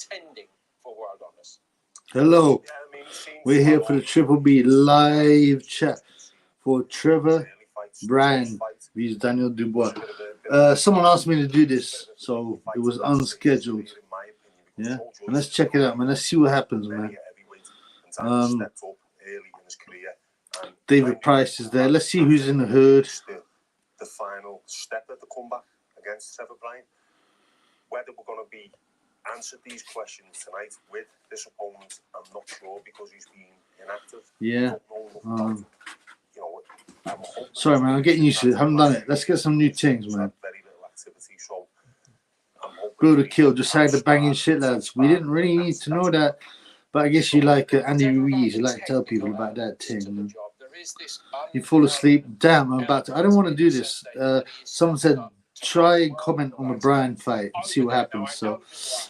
contending for world honours. Hello, we're here for the Triple B live chat for Trevor Bryan vs Daniel Dubois. Someone asked me to do this, so it was unscheduled. Yeah, and let's check it out, man. Let's see what happens, man. David Price is there. Let's see who's in the herd. The final step of the comeback against Trevor Bryan. Whether we're going to be answered these questions tonight with this opponent, I'm not sure because he's been inactive. Yeah. Sorry, man. I'm getting used to it. I haven't done it. Let's get some new things, man. Very little activity, so Blow the kill. Just had the banging shit, lads. We didn't really need to know that, but I guess you like Andy Ruiz. You like to tell people about that thing, man. You fall asleep. Damn, I'm about to. I don't want to do this. Someone said try and comment on the Bryan fight and see what happens. So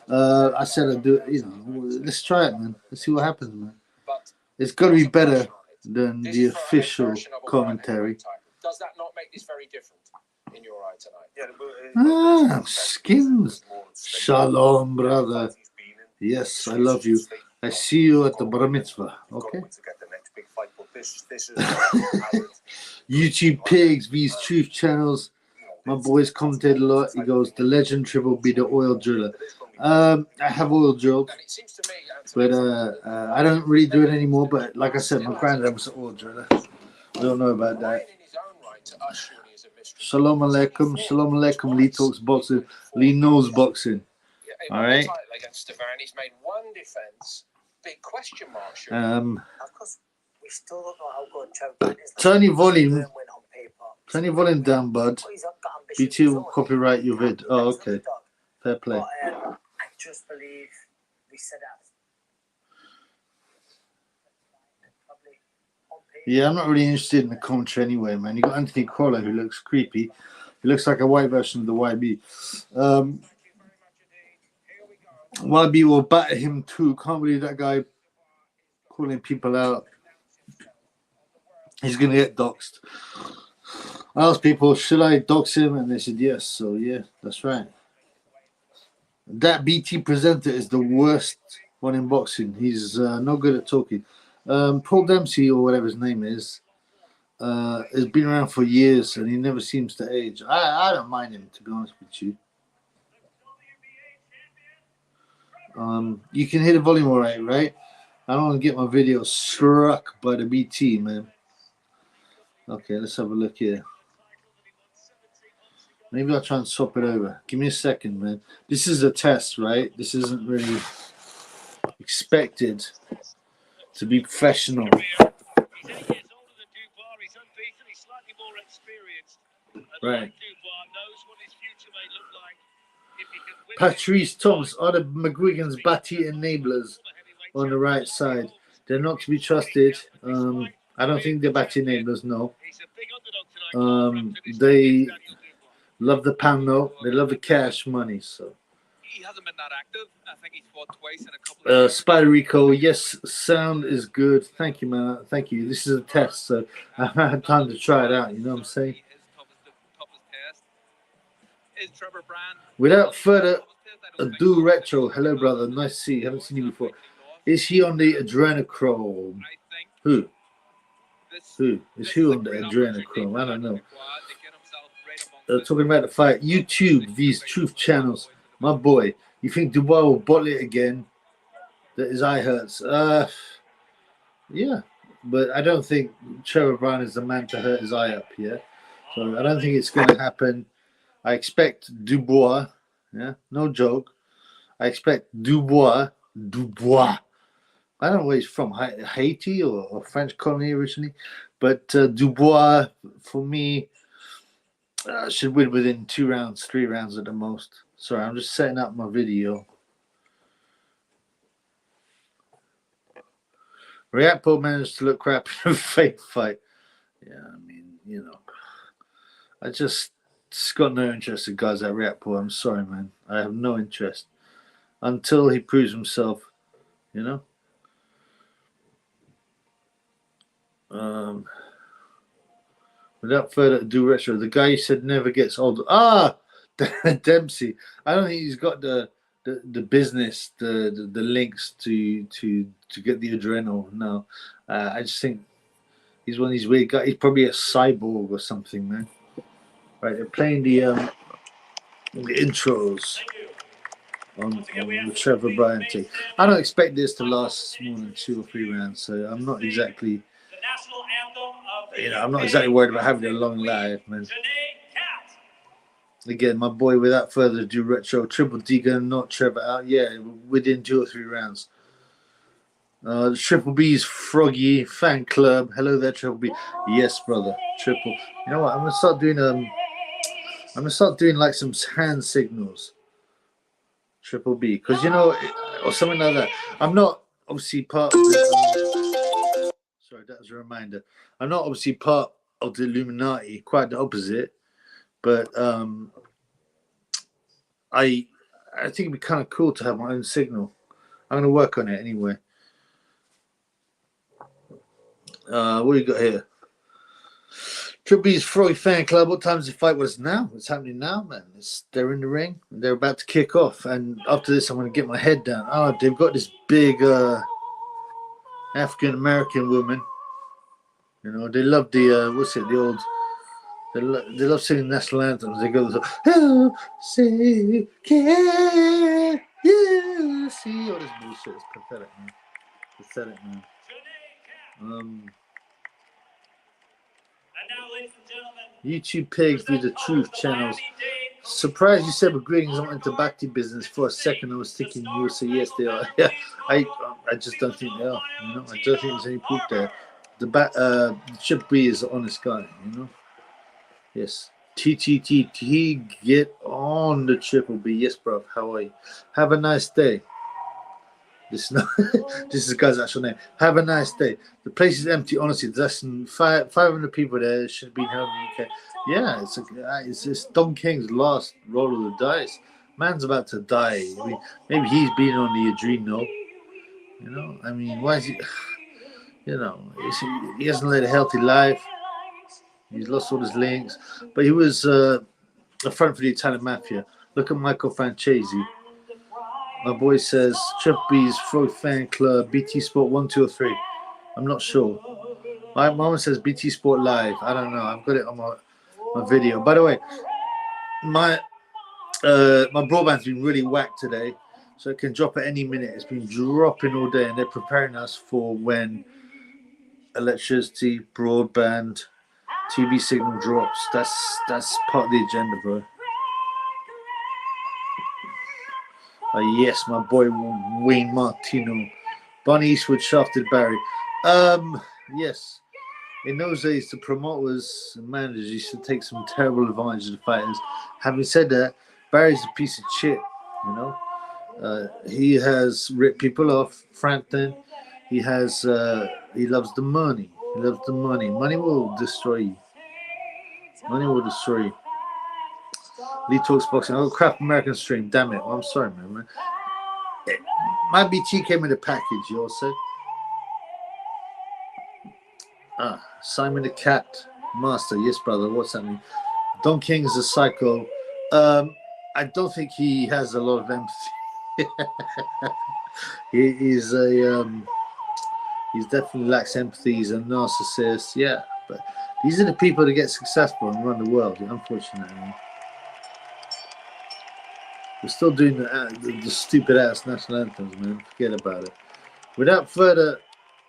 I said I'd do it. You know, let's try it, man. Let's see what happens, man. It's got to be better than the official commentary. Does that not make this very different in your eye tonight? Skins. Shalom, brother. Yes, I love you. I see you at the bar mitzvah. Okay. YouTube pigs, these truth channels. My boys commented a lot. He goes, the legend Triple B, the oil driller. I have oil drilled, but I don't really do it anymore. But like I said, my granddad was an oil driller. I don't know about that. Shalom alaikum. Shalom alaikum. Lee talks boxing. Lee knows boxing. All right. He's made one defense. Big question mark. Of course, we still don't know how good Trevor Bryan is. Turn your volume. Turn your volume down, bud. BT will copyright your vid. Oh, okay. Fair play. But, I just believe we said that. Yeah, I'm not really interested in the commentary anyway, man. You got Anthony Crawler, who looks creepy. He looks like a white version of the YB. YB will batter him too. Can't believe that guy calling people out. He's going to get doxxed. I asked people, should I dox him? And they said yes. So, yeah, that's right. That BT presenter is the worst one in boxing. He's no good at talking. Paul Dempsey, or whatever his name is, has been around for years and he never seems to age. I don't mind him, to be honest with you. You can hear the volume all right? I don't want to get my video struck by the BT, man. Okay, let's have a look here. Maybe I'll try and swap it over. Give me a second, man. This is a test, right? This isn't really expected to be professional. Right. Patrice Thomas are the McGuigan's Batty enablers on the right side. They're not to be trusted. I don't think they're Batty enablers, no. They love the pound note. They love the cash money. So he hasn't been that active. I think he's fought twice in a couple of Spider Rico, yes, sound is good. Thank you, man. Thank you. This is a test, so I haven't had time to try it out. You know what I'm saying? His toughest test is Trevor Bryan. Without further ado, Retro. Hello, brother. Nice to see you. Haven't seen you before. Is he on the adrenochrome? Who? Who? Is who on the adrenochrome? I don't know. Talking about the fight. YouTube, these truth channels. My boy, you think Dubois will bottle it again? That his eye hurts. Yeah, but I don't think Trevor Bryan is the man to hurt his eye up. Yeah, so I don't think it's going to happen. I expect Dubois. Yeah, no joke. I expect Dubois. I don't know where he's from, Haiti or French colony originally, but Dubois for me should win within 2 rounds, 3 rounds at the most. Sorry, I'm just setting up my video. Riapo managed to look crap in a fake fight. Yeah, I mean, you know, I just got no interest in guys like Riapo. I'm sorry, man. I have no interest until he proves himself, you know. Without further ado, Retro, the guy you said never gets old. Dempsey. I don't think he's got the the business, the links to get the adrenal. No, I just think he's one of these weird guys. He's probably a cyborg or something, man. Right, they're playing the intros on the Trevor Bryan thing. I don't expect this to last more than 2 or 3 rounds, so I'm not exactly, I'm not exactly worried about having a long life, man. Again, my boy, without further ado, Retro, Triple D gonna knock Trevor out. Yeah, within 2 or 3 rounds. The Triple B's Froggy fan club. Hello there, Triple B. Yes, brother. Triple. You know what? I'm gonna start doing like some hand signals. Triple B, because or something like that. I'm not obviously part of the. Sorry, that was a reminder. I'm not obviously part of the Illuminati. Quite the opposite. But I think it'd be kind of cool to have my own signal. I'm gonna work on it anyway. What do you got here? Triple B's Froggy fan club. What time's the fight? What's now? What's happening now, man? They're in the ring. They're about to kick off. And after this, I'm going to get my head down. Oh, they've got this big African-American woman. They love the, the old, they love singing national anthems. They go, oh, say, can you see? All this bullshit. It's pathetic, man. Pathetic, man. YouTube pigs do the truth channels. Surprised you said but greetings. I went into Bhakti business for a second. I was thinking you would say yes, they are. Yeah, I just don't think they are. I don't think there's any proof there. The Chip B is an honest guy. Yes. TTTT, get on the Triple B. Yes, bro. How are you? Have a nice day. This is the guy's actual name. Have a nice day. The place is empty. Honestly, there's less than 500 people there. It should be held in the UK. Yeah, it's Don King's last roll of the dice. Man's about to die. I mean, maybe he's been on the adrenal. I mean, why is he? He hasn't led a healthy life. He's lost all his links, but he was a front for the Italian mafia. Look at Michael Francesi. My boy says Triple B's Frog fan club, BT Sport 1, 2, or 3. I'm not sure. My mom says BT Sport Live. I don't know. I've got it on my video. By the way, my broadband's been really whacked today, so it can drop at any minute. It's been dropping all day, and they're preparing us for when electricity, broadband, TV signal drops. That's part of the agenda, bro. Yes, my boy Wayne Martino. Bonnie Eastwood shafted Barry. Yes. In those days, the promoters and managers used to take some terrible advantage of the fighters. Having said that, Barry's a piece of shit, he has ripped people off. Frampton, he loves the money. He loves the money. Money will destroy you. Money will destroy you. Lee Talks Boxing. Oh, crap, American stream. Damn it. I'm sorry, man. My BT came in a package, you all said. Simon the Cat Master. Yes, brother. What's happening? Don King's a psycho. I don't think he has a lot of empathy. He's definitely lacks empathy. He's a narcissist. Yeah, but these are the people that get successful and run the world, unfortunately. We're still doing the stupid ass national anthems, man. Forget about it. Without further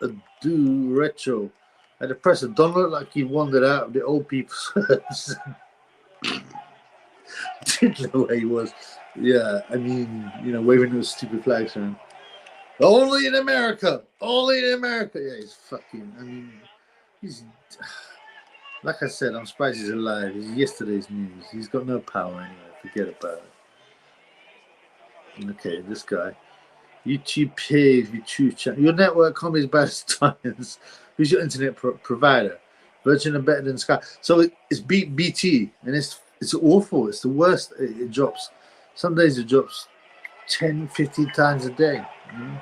ado, Retro. At the presser, don't look like he wandered out of the old people's homes. Didn't know where he was. Yeah, I mean, waving those stupid flags around. Only in America. Only in America. Yeah, he's fucking. He's. Like I said, I'm surprised he's alive. He's yesterday's news. He's got no power anyway. Forget about it. Okay, this guy. YouTube page, YouTube channel. Your network can't be as bad as Times. Who's your internet provider? Virgin are better than Sky. So it's BT, and it's awful. It's the worst. It drops. Some days it drops 10, 15 times a day. I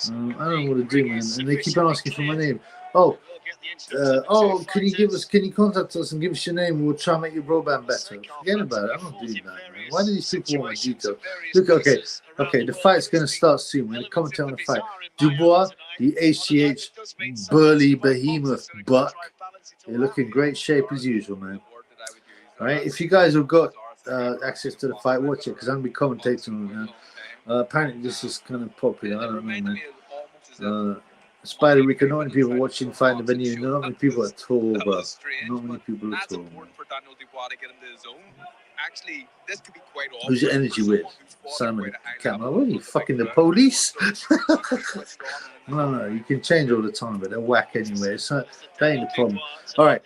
don't know what to do, man. And they keep on asking for my name. Oh, can you contact us and give us your name? We'll try and make your broadband better. Forget about it. I'm not doing that, man. Why do these people want my details? Look, okay, the fight's going to start soon. We're going to comment on the fight. Dubois, the HGH burly behemoth buck. You look in great shape as usual, man. All right, if you guys have got access to the fight, watch it, because I'm going to be commentating on it now. Apparently, this is kind of popular. I don't know, man. Spider Rico, not many people watching fight in the venue. Not many people at all, bro. Not many people at all. Who's your energy with? Simon Cameron. What are you, fucking the police? No, you can change all the time, but they're whack anyway. So that ain't the problem. All right.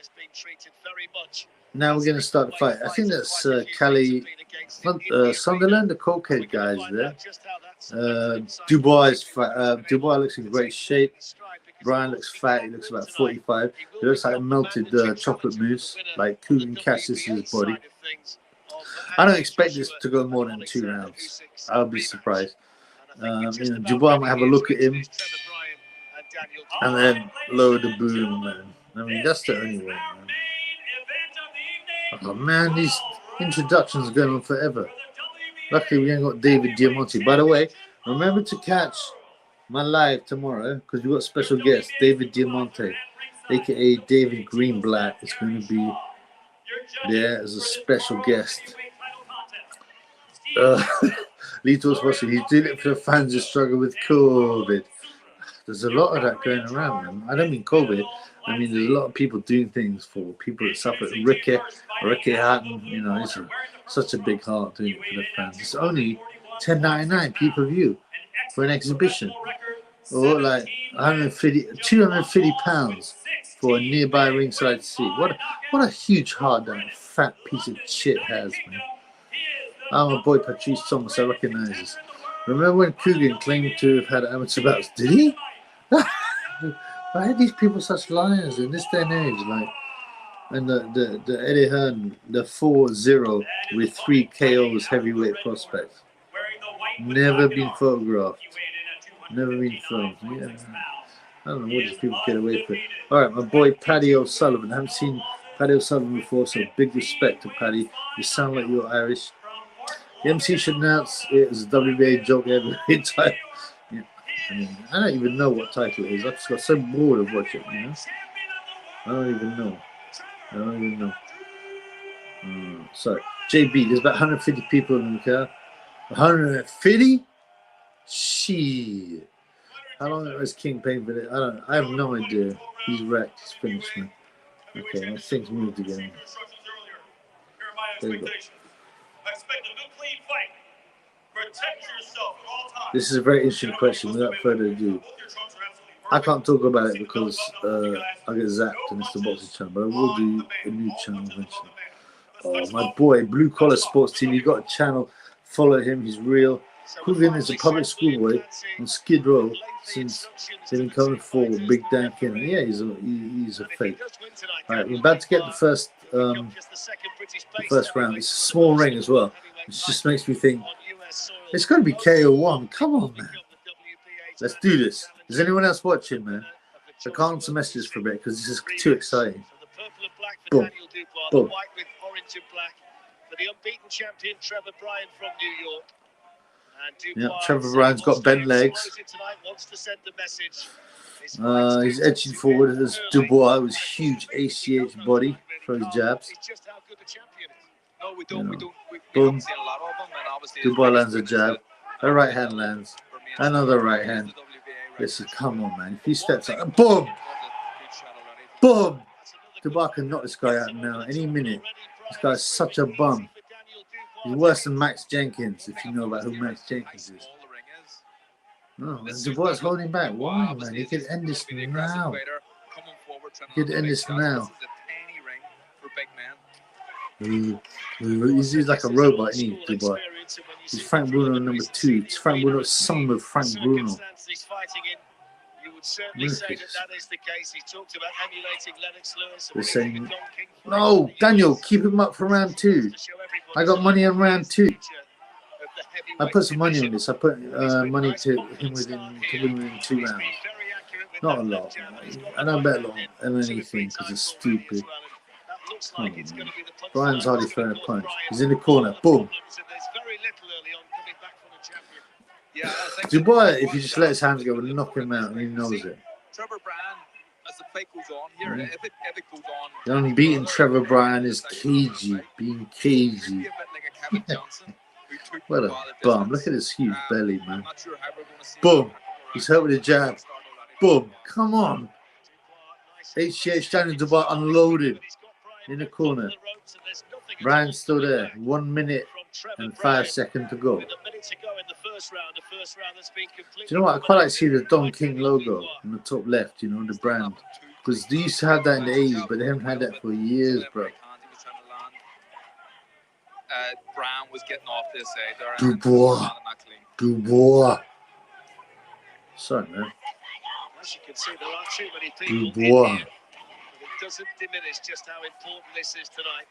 Now we're going to start the fight. I think that's Cali Sunderland, the cokehead guys there. Dubois looks in great shape. Bryan looks fat. He looks about 45. He looks like a melted chocolate mousse, like Kugan Cassius's body. I don't expect this to go more than 2 rounds. I'll be surprised. Dubois might have a look at him and then lower the boom, man. I mean, that's the only way, man. Oh, man, these introductions are going on forever. Luckily, we ain't got David Diamante. By the way, remember to catch my live tomorrow because we've got a special guest, David Diamante, a.k.a. David Greenblatt, is going to be there as a special guest. Lito's watching. He's doing it for the fans who struggle with COVID. There's a lot of that going around, man. I don't mean COVID. I mean, there's a lot of people doing things for people that suffer. Ricky Hatton, it's such a big heart doing it for the fans. It's only $10.99 pay-per-view for an exhibition, or like 250 pounds for a nearby ringside seat. What a huge heart that fat piece of shit has, man. I'm a boy, Patrice Thomas. I recognize this. Remember when Kugan claimed to have had amateur bouts? Did he? Why are these people such liars in this day and age? Like, and the Eddie Hearn, the 4-0 with 3 KOs heavyweight prospects. Never been photographed. Never been filmed. Yeah. I don't know what these people get away with. All right, my boy Paddy O'Sullivan. I haven't seen Paddy O'Sullivan before, so big respect to Paddy. You sound like you're Irish. The MC should announce it as a WBA joke heavyweight title. Yeah. I don't even know what title it is. I just got so bored of watching it, I don't even know. So, JB, there's about 150 people in the car. 150? Shit. How long was King paying for it? I have no idea. He's wrecked. He's finished, man. Okay, my thing's moved again. There you go. This is a very interesting question. Without further ado, I can't talk about it because I get zapped and it's the boxing channel, but I will do a new channel eventually. Oh, my boy, Blue Collar Sports Team. You got a channel. Follow him. He's real. Kugan is a public schoolboy on Skid Row since they've been coming for Big Dan King. Yeah, he's a fake. All right, we're about to get the first round. It's a small ring as well. It just makes me think it's going to be KO1. Come on, man. Let's do this. Is anyone else watching, man? I can't answer messages for a bit because this is too exciting. Boom. Boom. For the unbeaten champion Trevor Bryan from New York. Yeah, Trevor Bryan's got bent legs. He's edging forward. There's Dubois with huge ACH body for his jabs. Boom. Dubois lands a jab. A right hand lands. Another right hand. Listen, come on, man. If he steps up, boom! Boom! Dubois can knock this guy out now any minute. This guy's such a bum. He's worse than Max Jenkins, if you know about who Max Jenkins is. No, Dubois is holding back. Why, man? He could end this now. He could end this now. He's like a robot, isn't he, Dubois? He's Frank Bruno number 2. It's Frank Bruno's son with Frank Bruno. They're saying, no, Daniel, keep him up for round 2. I got money on round 2. I put some money on this. I put money to him within 2 rounds. Not a lot. I don't bet a lot on anything because it's stupid. Oh, Bryan's hardly throwing a punch. He's in the corner. Boom. Yeah, I think Dubois, if he just let his hands go, will knock him out, and he knows it. Trevor Bryan, as the fight goes on here, if it goes on, The only beating Trevor Bryan is cagey, being cagey. What a bum. Look at his huge belly, man. Boom. He's hurt with a jab. Boom. Come on. HGH standing Dubois unloaded in the corner. Bryan's still there. 1 minute and 5 seconds to go. Do you know what? I quite like to see the Don King logo on the top left, you know, the brand. Because they used to have that in the 80s, but they haven't had that for years, bro. Bryan was getting off this side there. Dubois. Dubois. Sorry, man. As you can see, there are too many people Dubois. in here. But it doesn't diminish just how important this is tonight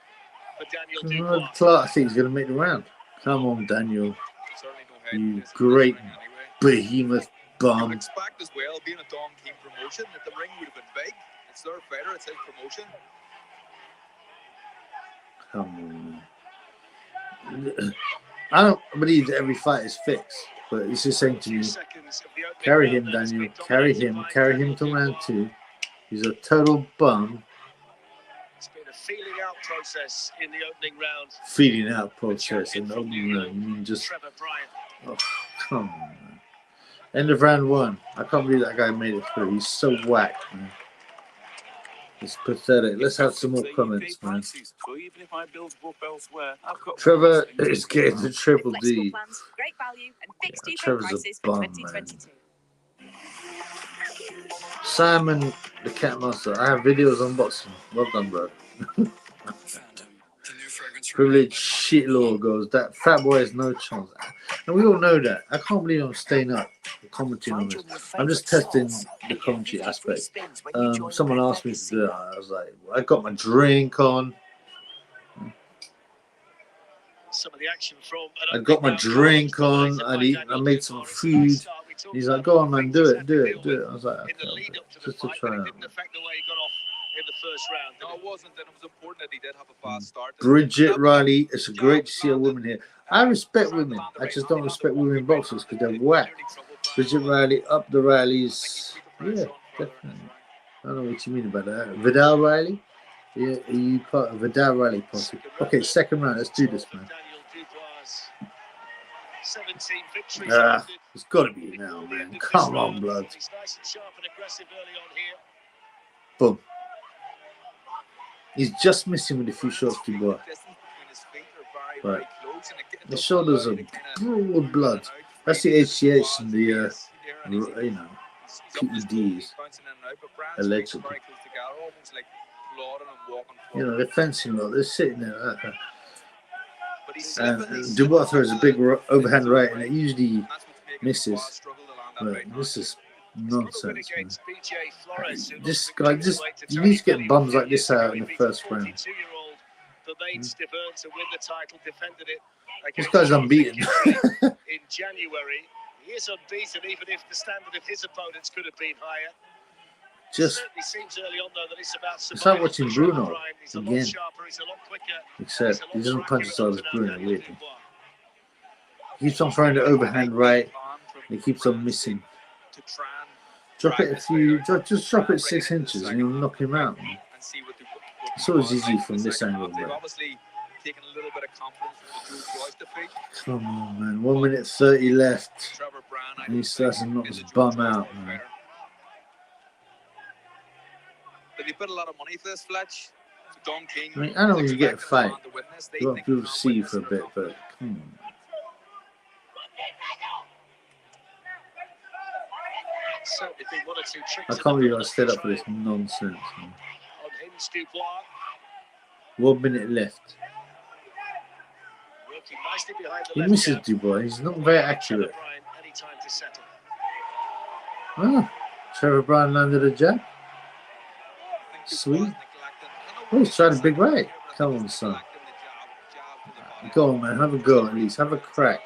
for Daniel Dubois. Clark, I think he's going to make the round. Come on, Daniel. Certainly no You hiding this great in the ring anyway. behemoth I would bum. expect as well, being a Don King promotion, that the ring would have been big. It's their fighter, it's his promotion. Come on. I don't believe that every fight is fixed, but it's just saying to me, carry him, Daniel. Carry him to round 2. He's a total bum. It's been a feeling out process in the opening round. Feeding out process in the opening round. You mean just, Trevor Bryan. oh, come on, man. End of round 1. I can't believe that guy made it through. He's so whack, man. It's pathetic. Let's have some more comments, man. Trevor is getting the triple D. Great value and fixed Yeah, UK Trevor's a prices bum, for man. 2022. Simon the Catmaster. I have videos unboxing. Well done, bro. Privileged shit law goes. That fat boy has no chance. And we all know that. I can't believe I'm staying up commenting on this. I'm just testing the commentary aspect. Someone asked me to do it. I was like, I got my drink on. Some of the action from I got my drink on. I made some food. He's like, go on, man, do it. I was like, okay, just to try out. Didn't affect the way he got off in the first round. No, it wasn't, and it was important that he did have a fast start. Bridget Riley, it's great to see a woman here. I respect women. I just don't respect women boxers because they're whack. Bridget Riley, up the Rileys. Yeah, definitely. I don't know what you mean about that. Vidal Riley? Yeah, are you part of Vidal Riley posse? Okay, second round. Let's do this, man. 17 victories. It's got to be now, man. Come on, blood. He's nice and sharp and aggressive early on here. Boom. He's just missing with a few shots to Dubois. Right. The shoulders are broad blood. That's the HGH and the, you know, PEDs. Allegedly. You know, they're fencing lot. They're sitting there. And Dubois throws a big overhand right, and it usually misses. But this is nonsense, man. This guy, you need to get bums like this out in the first round. This guy's unbeaten. In January, he is unbeaten, even if the standard of his opponents could have been higher. Just, seems early on, though, that it's about it's like watching Bruno he's a lot again. sharper, he's a lot quicker. Except he doesn't punch as hard as Bruno, really. He keeps on throwing the overhand right. He keeps on missing. Drop it just drop it 6 inches and you'll knock him out. Man. It's always easy from this angle, bro. Come on, man. 1 minute 30 left. And he still hasn't knocked his bum out, man. Did he put a lot of money for this, Fletch? Don King. I mean, I know when you get a fight, a lot of people see you for a bit, but come on. I can't believe I stayed up for this nonsense, man. 1 minute left. He misses Dubois. He's not very accurate. Ah, Trevor Bryan landed a jab. Sweet. Oh, he's tried a big right. Come on, son. Go on, man. Have a go at least. Have a crack.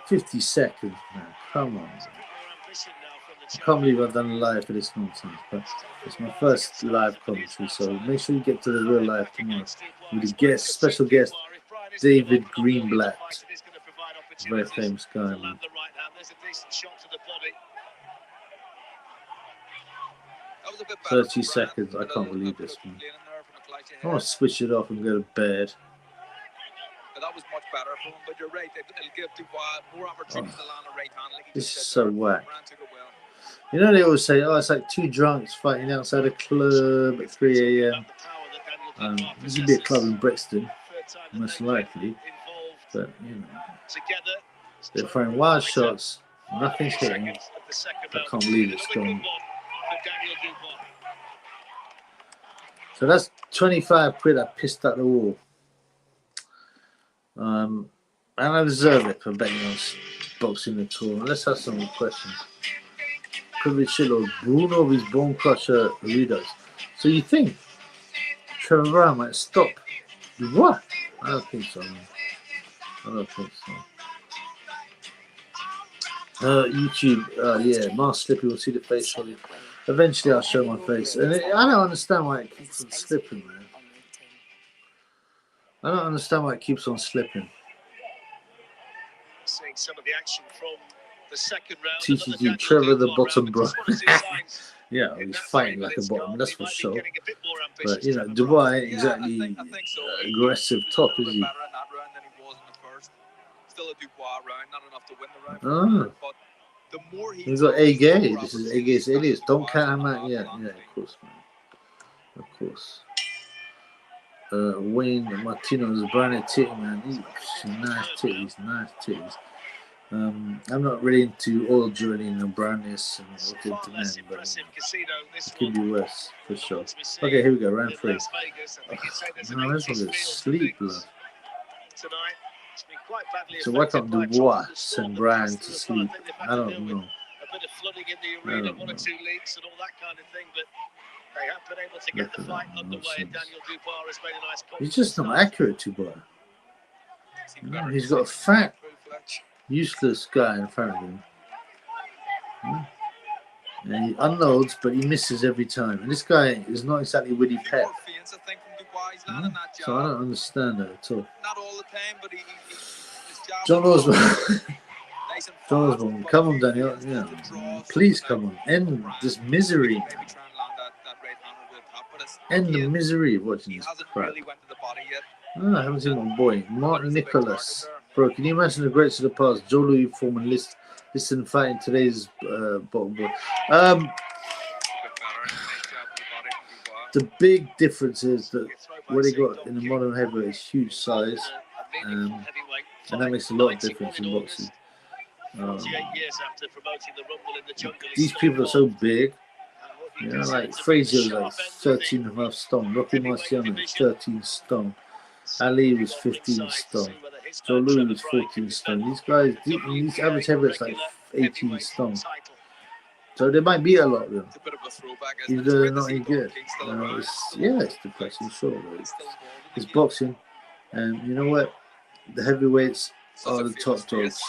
50 seconds, man. Come on. I can't believe I've done a live for this nonsense, but it's my first live commentary, so make sure you get to the real live tomorrow with the guest, special guest, David Greenblatt, very famous guy, man. 30 seconds, I can't believe this, man. I want to switch it off and go to bed. But that was much better for him, but you're right, it'll give Dubois more opportunities to land a right hand. Like this is so whack. You know, they always say, oh, it's like two drunks fighting outside a club at 3 a.m. This would be a club in Brixton, most likely. But, you know, they're throwing wild shots, nothing's hitting. I can't believe it's gone. So that's 25 quid I pissed at the wall. And I deserve it for betting on boxing the tour. Let's have some questions. Kavicillo, Bruno with Bone Crusher readers. So you think Trevor Bryan might stop? What? I don't think so. Man. I don't think so. YouTube, yeah, Mars Slippy will see the face shortly. Eventually I'll show my face. And I don't understand why it keeps on slipping, man. I don't understand why it keeps on slipping. Seeing some of the action from the second round. TTG, Trevor the bottom bro. Yeah, he's fighting like a bottom, that's for sure. But, you know, Dubois ain't exactly aggressive top, is he? Still a Dubois round, not enough to win the round. But the more he's got A-Gay. This is A-Gay's alias. Don't count him out yet. Yeah, of course, man. Of course. Wayne Martino's branded titty, man. Nice titties, nice titties. I'm not really into oil drilling and brownness and what into men, but it could be worse for sure. Okay, here we go, round 3. No, I just want to sleep, love. So why can't Dubois send Bryan to sleep? I don't know. A bit of flooding in the arena, 1 or 2 leaks and all that kind of thing, but they have been able to get the fight underway. Daniel Dubois has made a nice call. He's just not accurate, Dubois. No, he's got a fat, useless guy in front of him. And he unloads, but he misses every time. And this guy is not exactly witty pet. So I don't understand that at all. Not all the time, but John Osborne. John Osborne, come on, Daniel. Yeah. Please come on. End this misery. End the misery of watching this crap. Oh, I haven't seen my boy. Martin Nicholas. Bro, can you imagine the greats of the past? Joe Louis Foreman listen fighting today's bottom boy. The big difference is that what they got in the modern heavyweight is huge size. And that makes a lot of difference in boxing. These people are so big. You know, like Frazier was like 13.5 stone. Rocky Marciano was 13 stone. Ali was 15 stone. Joe Louis was 14 stone. These guys, these average heavyweights like 18 stone. So they might be a lot of them. Even though they're not any good. It's depressing, sure. It's boxing. And you know what? The heavyweights are the top dogs.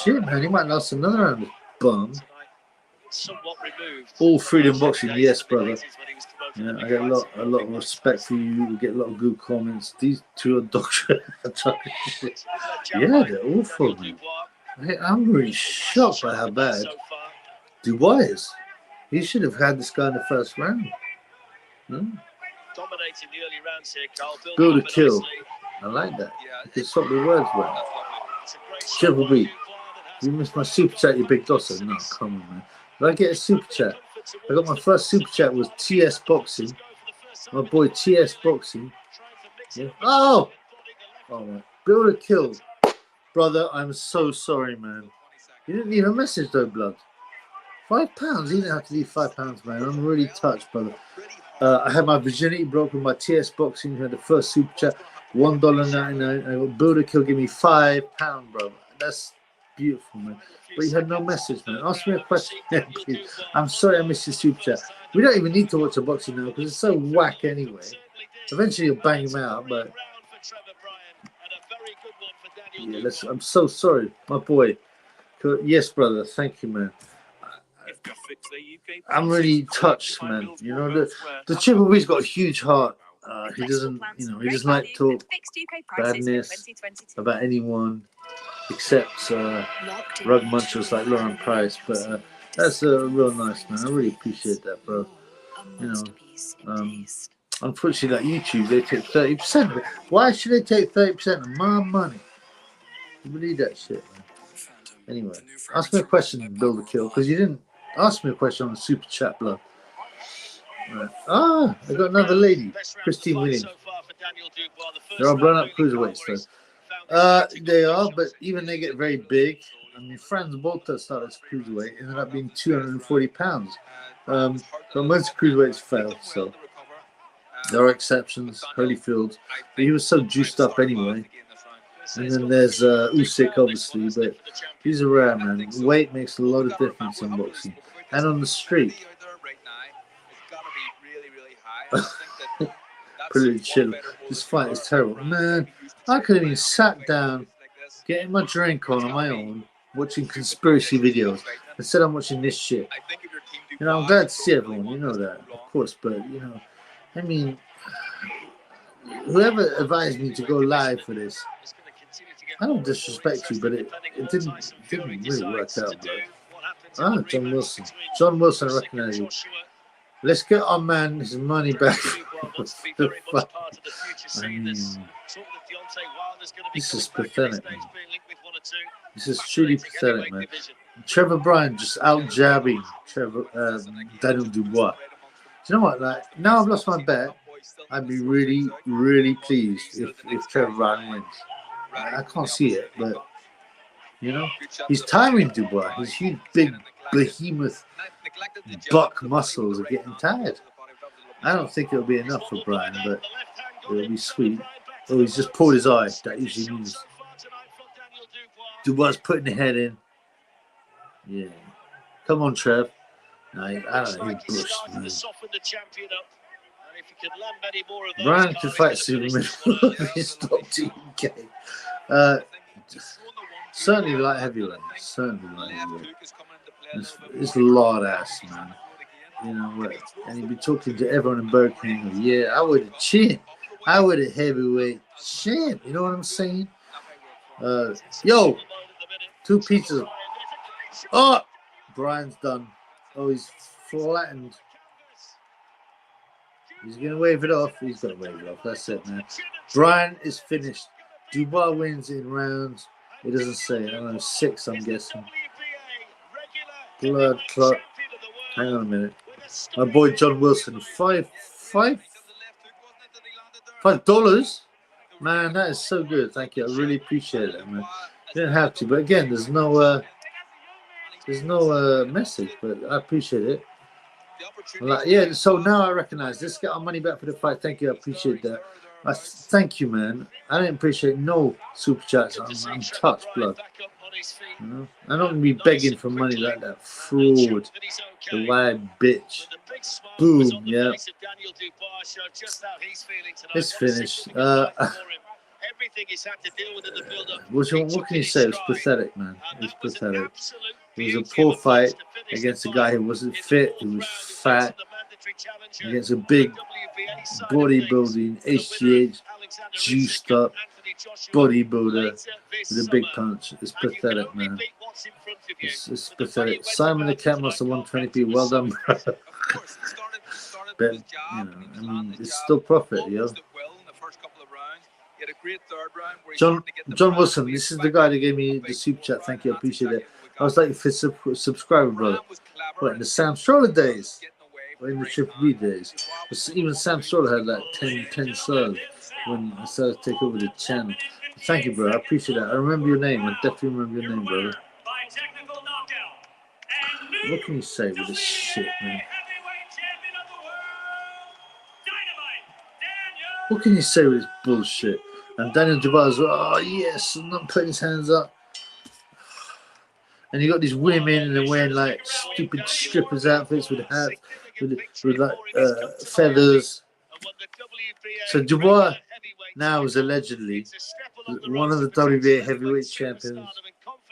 Shit, man, he might last another round, bum. All freedom boxing, yes, brother. Yeah, I get a lot of respect for you. We get a lot of good comments. These two are dog shit. Yeah, they're awful, man. I'm really shocked by how bad Dubois is. He should have had this guy in the first round. Build a kill. I like that. You can swap the words well. Triple B. You missed my super chat, you big dosser. No, come on, man. Did I get a super chat? I got my first super chat was TS Boxing. My boy TS Boxing. Yeah. Oh, man. Build a kill. Brother, I'm so sorry, man. You didn't leave a message though, blood. £5? You didn't have to leave £5, man. I'm really touched, brother. I had my virginity broken by TS Boxing. You had the first super chat. $1.99. I got Build a Kill. Give me £5, bro. That's beautiful, man. But you had no message, man. Ask me a question, please. I'm sorry I missed your super chat. We don't even need to watch a boxing now because it's so whack anyway. Eventually you'll bang him out, but yeah, I'm so sorry, my boy. Yes, brother. Thank you, man. I'm really touched, man. You know, the Triple B's got a huge heart. He doesn't, you know, he doesn't like to talk badness about anyone except rug munchers like Lauren Price. But that's real nice, man. I really appreciate that, bro. You know, unfortunately, like YouTube, they take 30% of it. Why should they take 30% of my money? You believe that shit, man? Anyway, ask me a question, Build a Kill, because you didn't ask me a question on the super chat, blood. Right. I got another lady, Christine Williams. They're all blown up cruiserweights, though. They are, but even they get very big. I mean, Franz Bolter started as cruiserweight, ended up being 240 pounds. But most cruiserweights fail, so there are exceptions. Holyfield, but he was so juiced up anyway. And then there's Usyk, obviously, but he's a rare man. Weight makes a lot of difference in boxing. And on the street. Pretty chill. This fight is terrible. Man, I could have even sat down, getting my drink on my own, watching conspiracy videos, instead I'm watching this shit. You know, I'm glad to see everyone, you know that, of course, but, you know, I mean, whoever advised me to go live for this, I don't disrespect you, but it didn't really work out, bro. John Wilson. John Wilson, I recognize you. Let's get our man his money back. I mean, this is pathetic, man. This is truly pathetic, man. Trevor Bryan just out-jabbing Daniel Dubois. Do you know what? Like, now I've lost my bet, I'd be really, really pleased if Trevor Bryan wins. I can't see it, but, you know, he's tiring Dubois. His huge, big, behemoth buck muscles are getting tired. I don't think it'll be enough for Bryan, but it'll be sweet. Oh, he's just pulled his eye. That usually means Dubois putting the head in. Yeah. Come on, Trev. No, I don't know. He's bushed, man. Bryan could fight Superman. Stop TK. Certainly light heavyweight. Certainly light heavyweight. It's lard ass, man. You know what? And he'd be talking to everyone in Burger King. Yeah, I would have champ. I would have heavyweight champ. You know what I'm saying? Yo, 2 pizzas. Oh, Bryan's done. Oh, he's flattened. He's gonna wave it off. He's gonna wave it off. That's it, man. Bryan is finished. Dubois wins in rounds. It doesn't say. I don't know, 6, I'm guessing. Blood clot. Hang on a minute. My boy John Wilson. $5? Man, that is so good. Thank you. I really appreciate it, man. You didn't have to, but again, there's no message, but I appreciate it. Like, yeah, so now I recognize. Let's get our money back for the fight. Thank you. I appreciate that. Thank you, man. I didn't appreciate no super chats. I'm touched, blood. You know? I'm not gonna be begging for money like that fraud, the wild bitch. Boom, yeah. It's finished. What can you say? It's pathetic, man. It's pathetic. It was a poor fight against a guy who wasn't fit, who was fat, against a big bodybuilding, HGH, juiced up bodybuilder with a big punch. It's pathetic, man. It's pathetic. Simon the Cat Master 120p. Well done, bro. But, you know, I mean, it's still profit, yo. John Wilson, this is the guy that gave me the super chat. Thank you, I appreciate it. I was like, for subscriber, brother. What, in the Sam Stroller days? Or in the Triple B days? Even Sam Stroller had like 10 subs when I started to take over the channel. Thank you, bro. I appreciate that. I remember your name. I definitely remember your name, brother. What can you say with this shit, man? What can you say with this bullshit? And Daniel Dubois, oh yes, not putting his hands up. And you got these women and they're wearing like stupid strippers outfits with hats, with like feathers. So Dubois now is allegedly one of the WBA heavyweight champions.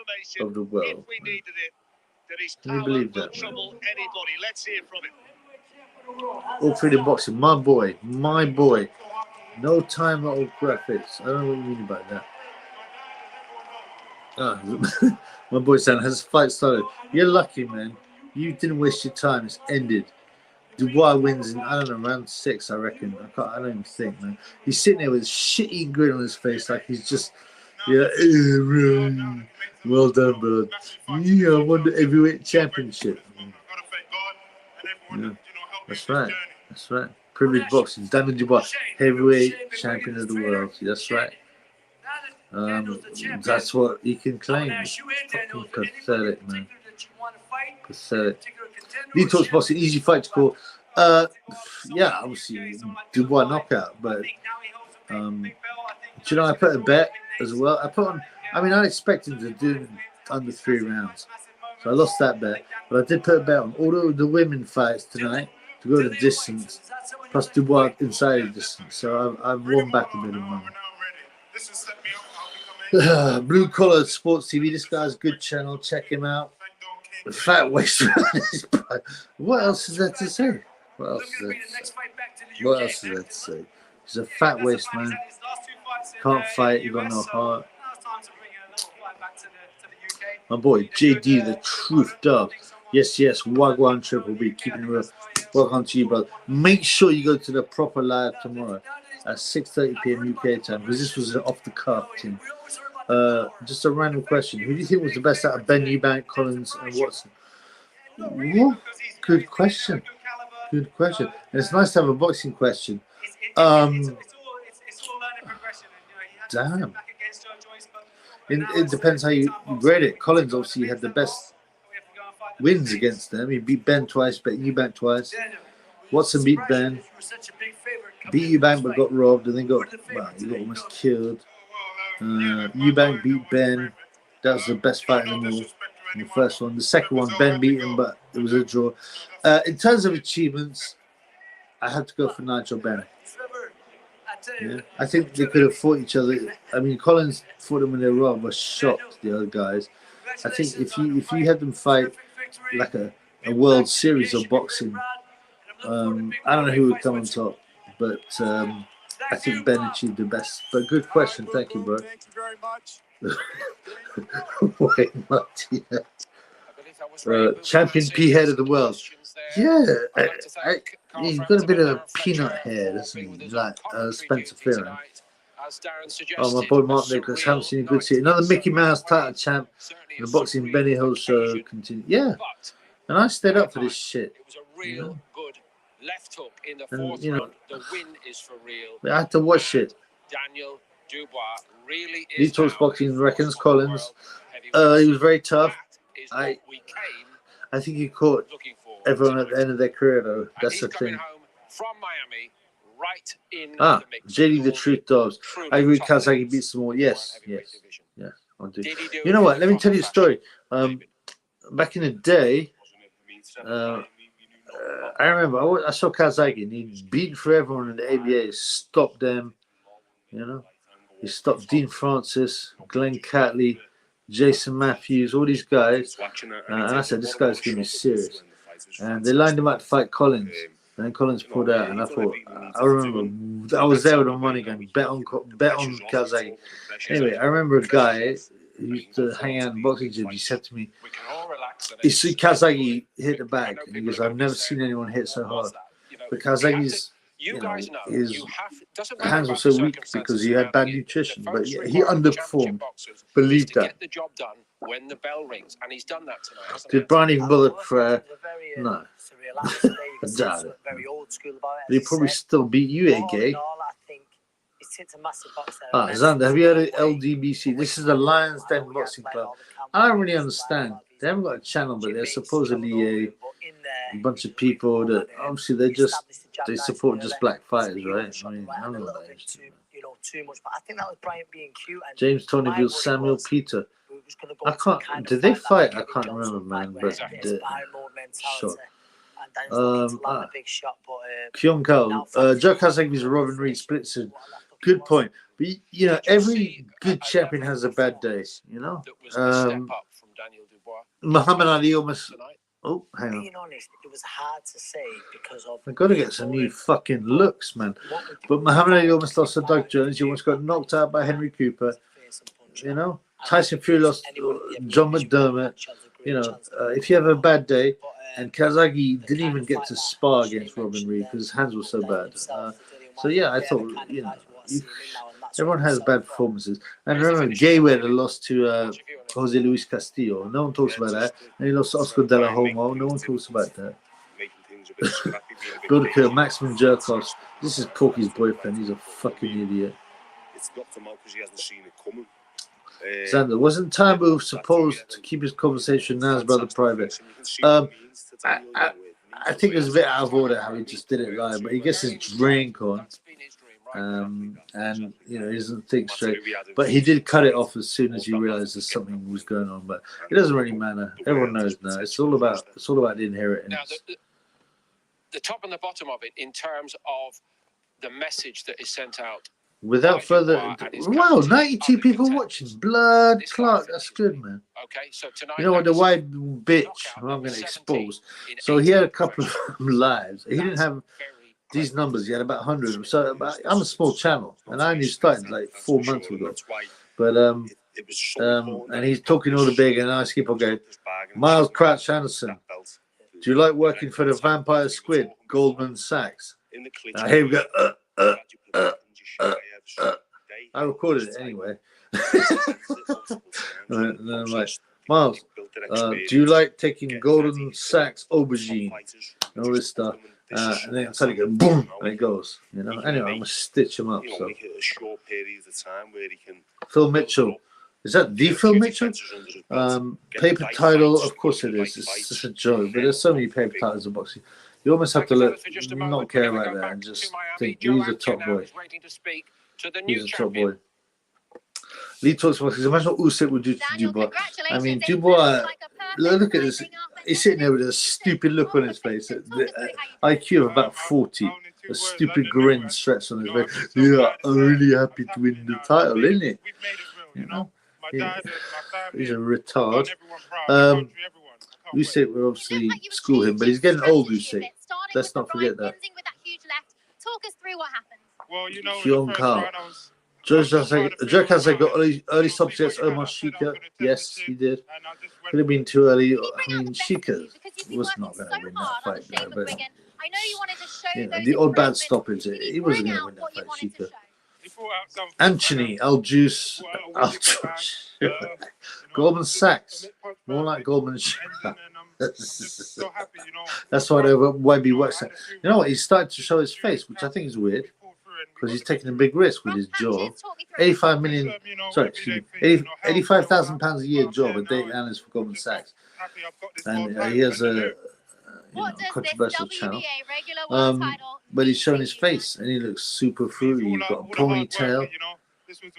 confirmation, of the world. if we needed it, that his Can you power believe will that, man? trouble anybody. Let's hear from him. All through the boxing, my boy, my boy. No time at all graphics. I don't know what you mean about that. My boy saying, has the fight started? You're lucky, man. You didn't waste your time. It's ended. Dubois wins in, I don't know, round 6, I reckon. I don't even think, man. He's sitting there with a shitty grin on his face, like he's just, yeah, well done, bro. Yeah, I won the heavyweight championship. Yeah, that's right. That's right. Privileged boxing. Daniel Dubois, heavyweight champion of the world. That's right. That's what he can claim. Fucking pathetic, man. Pathetic. Lee talks boxing, easy fight to call. Yeah, obviously Dubois knockout, but do you know I put a bet as well? I expected him to do under 3 rounds, so I lost that bet. But I did put a bet on all the women fights tonight to go the distance, plus Dubois inside the distance. So I've won back a bit of money. Blue Collar Sports TV. This guy's a good channel. Check him out. The fat waist. What else is there to say? What else is there to say? What else is there to say? He's a fat waist man. Can't fight. He got no heart. My boy JD, the truth dove. Yes, Wagwan Triple B. Keeping it real. Welcome to you, brother. Make sure you go to the proper live tomorrow at 6:30 p.m. UK time, because this was an off the cuff thing. Just a random question. Who do you think was the best out of Ben Eubank, Collins, and Watson? What? Good question. Good question. And it's nice to have a boxing question. Damn. It depends how you grade it. Collins obviously had the best wins against them. He beat Ben twice, beat Eubank twice. Watson beat Ben. Beat Eubank but got robbed and then he got almost killed. Eubank beat Ben. That was the best fight in them all. In the first one. The second one, Ben beat him, but it was a draw. In terms of achievements, I had to go for Nigel Benn. Yeah. I think they could have fought each other. I mean, Collins fought them when they were robbed, was shocked, the other guys. I think if you had them fight like a World Series of boxing, I don't know who would come on top, but I think Ben achieved the best. But good question, thank you, bro. Thank you very much. Wait, Martina. Champion P head of the world. Yeah, he's got a bit of a peanut hair, doesn't he? Like Spencer Fearon. Oh, my boy Mark Nicholas, haven't seen a good seat. Another Mickey Mouse title champ. The boxing Benny Hill show continues. Yeah, and I stayed up for this shit. It was a real good left hook in the And, fourth you know, round. The win is for real. I had to watch it. Daniel Dubois really He is. talks boxing, reckons Collins. He was very tough. I think he caught everyone at the end of their career, though. That's the thing. From Miami, right in Ah, the mix. JD the Truth Doves. I agree Kazagi beats them all. Yes, I do. You know what? Let me tell you a story. Back in the day, I remember I saw Kazagi and he beat for everyone in the ABA, stopped them, you know. He stopped Dean Francis, Glenn Catley, Jason Matthews, all these guys. And I said, this guy's going to be serious. And they lined him up to fight Collins. And then Collins pulled out. And I thought, I remember, I was there with the money going, bet on Kazagi. Anyway, I remember a guy who used to hang out in boxing gyms. He said to me, you see Kazagi hit the bag. And he goes, I've never seen anyone hit so hard. But Kazagi's, his hands were so weak because he had bad nutrition. But he underperformed. Believe that. The job done when the bell rings, and he's done that tonight. Did Brian even bother for? No. I doubt it. Very old school about it. He probably still beat you, All gay. in all, I think it's a massive box there. Ah, Xander, have you heard of LDBC? This is the Lions Den Boxing Club. I don't really understand. They haven't got a channel, but they're supposedly a bunch of people that obviously they support just black fighters, right? I mean, I'm not that interested. Too much, but I think that was Bryant being cute. And James Tonyville, Samuel Peter. I can't. Did they fight? I can't remember, man. But shot. Kyung Kao. Joe Kazagi's Robin Reed splits a Good point. But you know, every good champion has a bad day. You know, That was a step up from Daniel Dubois Muhammad Ali almost. tonight. Oh, hang on. Being honest, it was hard to say because of. I've got to get some new fucking looks, man. But Muhammad Ali almost lost to Doug Jones. He almost got knocked out by Henry Cooper. You know, Tyson Fury lost John McDermott. You know, if you have a bad day, and Kazagi didn't even get to spar against Robin Reed because his hands were so bad. So yeah, I thought, you know, everyone has bad performances. And remember, Mayweather lost to Jose Luis Castillo. No one talks about that. And he lost to Oscar De La Homo. No one talks about that. Go to Maximum Jerkos. This is Porky's boyfriend. He's a fucking idiot. It's knocked him out because he hasn't seen it coming. Xander, wasn't Tabu supposed to keep his conversation now his brother private? I think it was a bit out of order how he just did it live, but he gets his drink on, and you know he doesn't think straight. But he did cut it off as soon as he realized that something was going on. But it doesn't really matter. Everyone knows now. It's all about the inheritance. Now, the top and the bottom of it, in terms of the message that is sent out. Without further, wow, 92 people watching. Blood clot, that's good, man. Okay, so tonight, you know what, the white bitch who I'm going to expose. So he had a couple of lives. He didn't have these numbers. He had about 100 of them. So I'm a small channel, and I only started like 4 months ago. But and he's talking all the big, and I keep on going. Miles Crouch Anderson, do you like working for the Vampire Squid, Goldman Sachs? Here we go. I recorded it anyway. And then I'm like, Miles, do you like taking Golden Sachs aubergine and all this stuff? And then suddenly go boom, and it goes. You know. Anyway, I'm gonna stitch him up. So. Phil Mitchell, is that the Phil Mitchell? Paper title, of course it is. It's just a joke, but there's so many paper titles in boxing. You almost have to not care about that and just think, he's a top boy. He's a top boy. Lee talks about, imagine what Usyk would do to Dubois. I mean, Dubois, look at this. He's sitting there with a stupid look on his face. The IQ of about 40. A stupid grin stretched on his face. Yeah, I'm really happy to win the title, isn't it? You know? He's a retard. Usyk will obviously school him, but he's getting old, Usyk. Let's not forget that. Talk us through what happened. Well, you know, Sean Carl. Jack has got early subjects. Omar Shika. Yes, he did. Could have been too early. I mean, Shika was not going to win that fight, though, but you know, the odd bad stoppage. He wasn't going to win that fight, Shika. Anthony Aljuice. Goldman Sachs. More like Goldman Sachs. That's why they YB works. You know what? He's started to show his face, which I think is weird. Because he's taking a big risk with his job. 85 million, sorry, £85,000 a year job, a data analyst for Goldman Sachs. And he has a controversial channel. But he's showing his face and he looks super fruity. He's got a ponytail.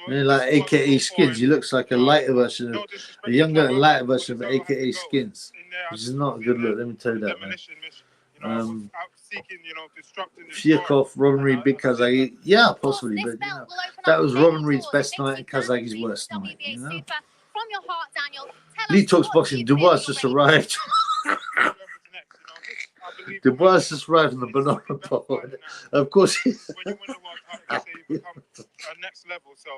And like AKA Skins. He looks like a lighter version of a younger and lighter version of AKA Skins. Which is not a good look, let me tell you that, man. Fiakov, Robin Reed, Big Kazagi. Yeah, possibly, but you know, that was Robin Reed's best night and Kazagi's worst night. You know? Lee Talks Boxing. Dubois just arrived. Dubois just arrived on the banana board. Of course. Next level. So,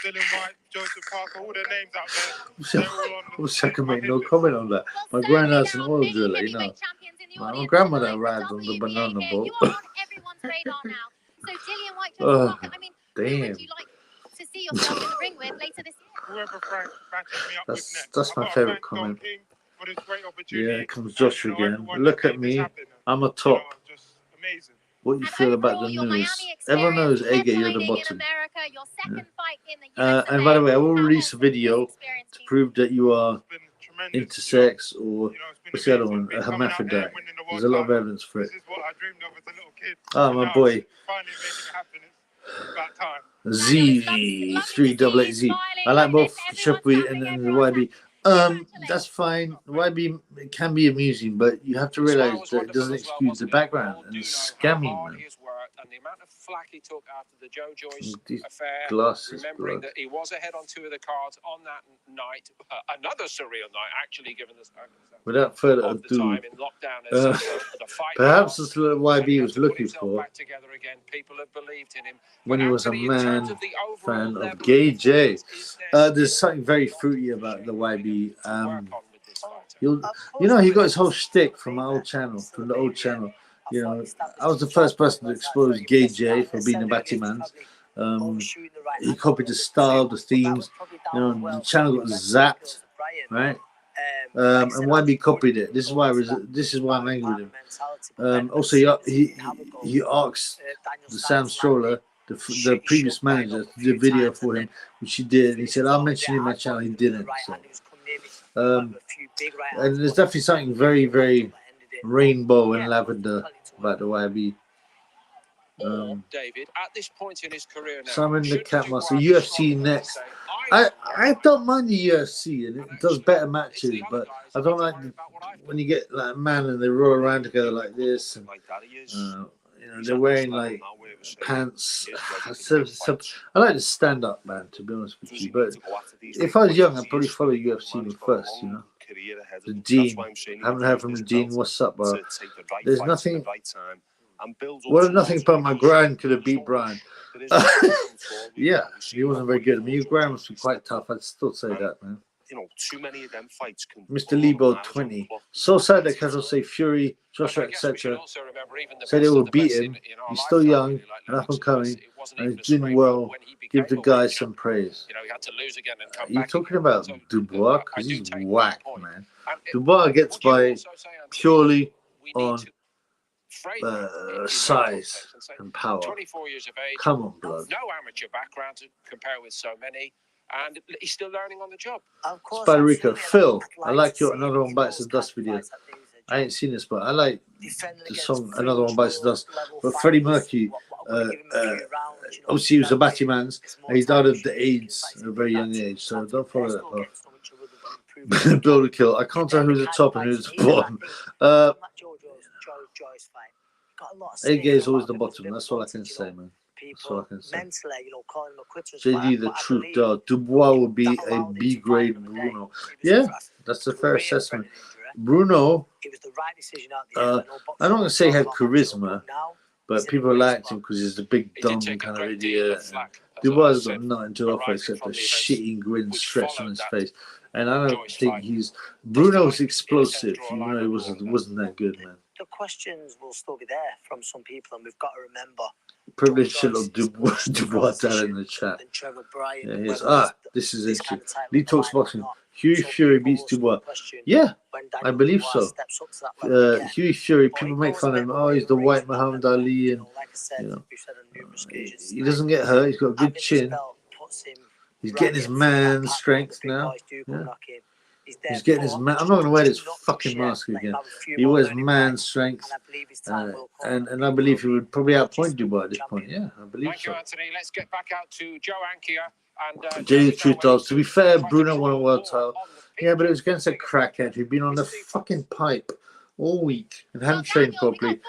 Dylan White, Joseph Parker, all their names out there. I wish I could make no comment on that. My granddad's an oil driller, you know. My grandmother arrived on the banana boat. Oh, damn. That's my favourite comment. Yeah, here comes Josh again. Look at me. I'm a top. What you feel about the news? Everyone knows, Ege, you're the bottom. Yeah. And by the way, I will release a video to prove that you are intersex or what's the other one? A hermaphrodite. There's a lot of evidence for it. Oh, my boy. Z3880Z. I like both Triple and the YB. That's fine. YB can be amusing, but you have to realize that it doesn't excuse the background and the scamming, man. and the amount of flack he took after the Joe Joyce These affair, glasses, remembering blood. that he was ahead on 2 of the cards on that night, another surreal night, actually, given the circumstances Without further of the ado, time in lockdown. As the fight perhaps lost, that's what and YB he was had to put looking himself for back together again. People have believed in him. when But he was a Anthony, in terms man of the overall fan of level Gay J. performance, is there There's still something very a lot fruity to about the shape YB. to work on with this fighter? You know, he got his whole shtick from my old channel, from the old channel. You know, I was the first person to expose Gay J for being a Batman. He copied the style, the themes. You know, the channel got zapped, right? And YB copied it. This is why I'm angry with him. Also, he asked the Sam Stroller, the previous manager, to do a video for him, which he did. And he said, "I'll mention it in my channel." He didn't. So, and there's definitely something very, very rainbow and lavender about the YB. David, at this point in his career now, Simon the should Cat Dubois Master, be UFC strong enough to next. say, I don't mind the UFC, and it does better matches, but I don't like when you get like a man and they roll around together like this, and you know, they're wearing like pants. I like the stand-up, man, to be honest with you. But if I was young, I'd probably follow UFC first, you know. The Dean, I haven't heard from the Dean. What's up, bro? There's nothing. Well, nothing but my grind could have beat Bryan. Yeah, he wasn't very good. I mean, your grind must be quite tough. I'd still say that, man. You know, too many of them fights can. Mr. Lebo 20. So sad that casual say Fury, Joshua, etc. say they will beat him. He's still young and up and coming, and he's doing well. Give the guy some praise. Are you talking about Dubois? Because he's whack, man. Dubois gets by purely on size and power. 24 years of age. Come on, blood. No amateur background to compare with so many. And he's still learning on the job. Spiderico, Phil, I like your Another One Bites the Dust video. I ain't seen this, but I like the song Another One Bites the Dust. But Freddie Mercury, obviously he was a Batman's, and he died of the AIDS at a very young age, so don't follow that path. Build a kill. I can't tell who's the top and who's the bottom. AG is always the bottom, that's all I can say, man. That's all I can say. JD, the truth, Dubois will be a B grade Bruno. Yeah, that's a fair assessment. Bruno, I'm not going to say he had charisma, but people liked him because he's the big dumb kind of idiot. Dubois has got nothing to offer except a shitty grin stretched on his face. And I don't think Bruno's explosive, even though he wasn't that good, man. The questions will still be there from some people, and we've got to remember. Privileged to look Dubois down in the chat. Trevor Bryan. Yeah, he is. This is interesting. Lee Talks Boxing. Hughie Fury beats Dubois. Yeah, I believe so. Hughie Fury, people make fun of him. Oh, he's the white Muhammad Ali, and you know, he doesn't get hurt. He's got a good chin. He's getting his man strength now. Yeah. He's getting his man. I'm not going to wear this fucking mask again. He wears man strength, and I believe he would probably outpoint Dubois at this point. Yeah, I believe so. Thank you, Anthony. Let's get back out to Joe Ankia and Jay the Truth Dogs. To be fair, Bruno won a world title. Yeah, but it was against a crackhead who'd been on the fucking pipe all week and hadn't trained properly.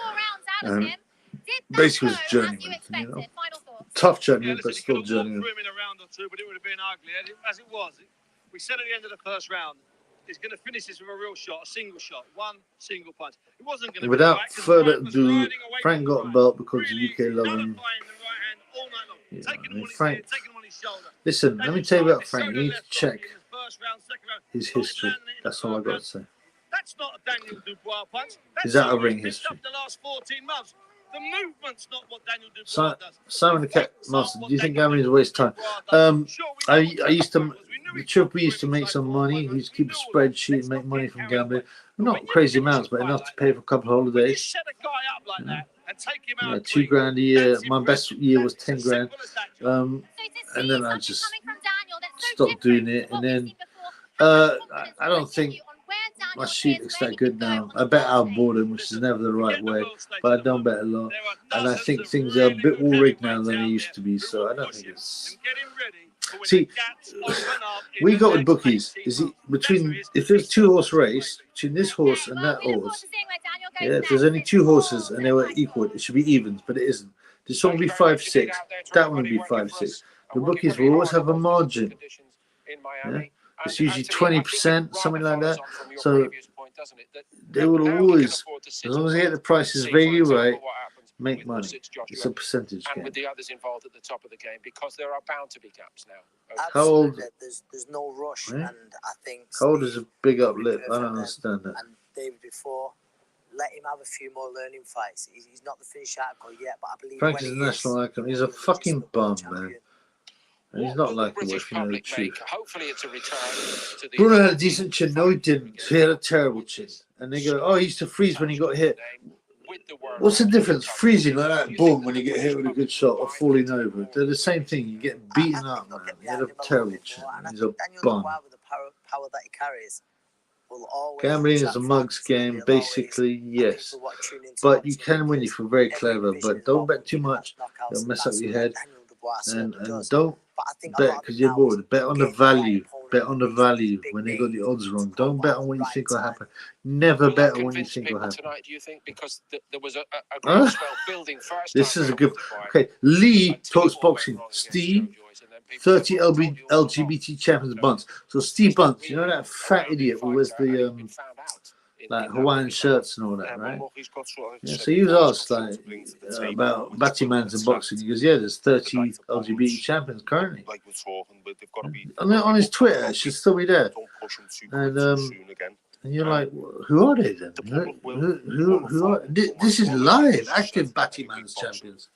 Basically, was journeyman. You know? Tough journeyman, but still journeyman. As it was, we said at the end of the first round, he's going to finish this with a real shot, a single shot, one single punch. It wasn't going to. Without further ado, Frank got a belt because the UK love him. Yeah, I mean, Frank. Listen, let me tell you about Frank. You need to check his history. That's all I got to say. That's not a Daniel Dubois punch. Is that a ring history? The last 14 months. The movement's not what Daniel Dubois does. Simon the Cat Master, do you think gambling is a waste of time? I used to. The Triple used to make some money. He used to keep a spreadsheet and make money from gambling. Not crazy amounts, but enough to pay for a couple of holidays. Yeah, $2 a year. My best year was 10 grand. And then I just stopped doing it. And then I don't think my sheet looks that good now. I bet out of boredom, which is never the right way, but I don't bet a lot. And I think things are a bit more rigged now than they used to be, so I don't think it's... See, we got with bookies. Is it between, if there's 2-horse race, between this horse and that horse, yeah, if there's only 2 horses and they were equal, it should be evens, but it isn't. This one will be 5-6. That one will be 5-6. The bookies will always have a margin. Yeah? It's usually 20%, something like that. So they will always, as long as they get the prices vaguely right, make money. It's a percentage game. And with the others involved at the top of the game, because there are bound to be gaps now. How old? Absolutely. There's no rush, Yeah. and I think. How old is a big up lip? I don't understand that. And David before, let him have a few more learning fights. He's not the finished article yet, but I believe Frank when is a he national icon. He's a fucking bum, man. And he's not like the West, you know the truth. Hopefully it's a return to the Bruno had a decent chin. No, he didn't. He had a terrible chin. And they go, oh, he used to freeze when he got hit. What's the difference? Freezing like that, boom, when you get hit with a good shot or falling over. They're the same thing. You get beaten up, man. He had a terrible chin. He's a bum. With the power that he carries, will always Gambling is a mugs game, basically, yes. But you can win if you're very clever. But don't bet too much. It'll mess up your head. And don't bet because you're bored. Bet on the value. Bet on the value when they got the odds wrong. Don't bet on what you think will happen. Never bet on what you think will happen. Tonight, do you think? Because there was a groundswell building first. This is a good. Okay, Lee talks boxing. Steve, 30 LGBT champions Bunce. So Steve Bunce, you know that fat idiot who wears the like Hawaiian shirts and all that, right? Yeah, so he was asked like about Battimans and boxing. He goes, yeah, there's 30 LGBT champions currently. On his Twitter, it should still be there. And you're like, who are they then? Who are this is live, active Battimans champions.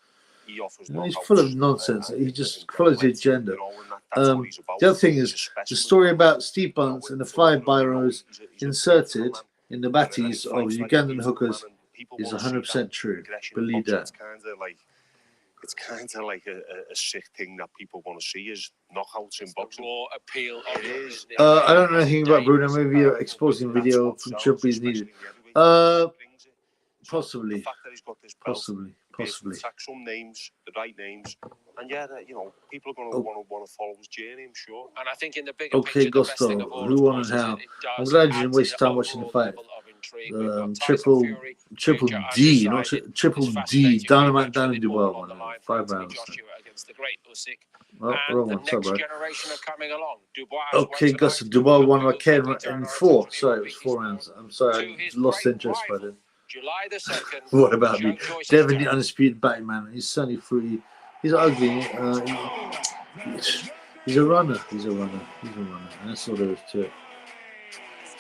You know, he's full of nonsense. He just follows the agenda. The other thing is the story about Steve Bunce and the 5 biros inserted in the batties of Ugandan hookers is 100% true. Believe that. It's kind of like a sick thing that people want to see is knockouts in boxing. Raw appeal. I don't know anything about Bruno. Maybe you're exposing video from Triple is needed. Possibly. Possibly. Some names, the right names, and yeah, you know, people are going to want to follow his journey, I'm sure. And I think in the bigger okay, Gusto, who won and how? I'm glad you didn't waste time watching the fight. Triple D, not Triple D, Dynamite Danny Dubois won 5 rounds. Oh, wrong one, sorry, bro. Okay, Gusto, Dubois won by K in 4. Sorry, it was 4 rounds. I'm sorry, I lost interest by then. July the 2nd. What about me? Devin, the undisputed Batman. He's certainly fruity. He's ugly. He's a runner. He's a runner. And that's all there is to it.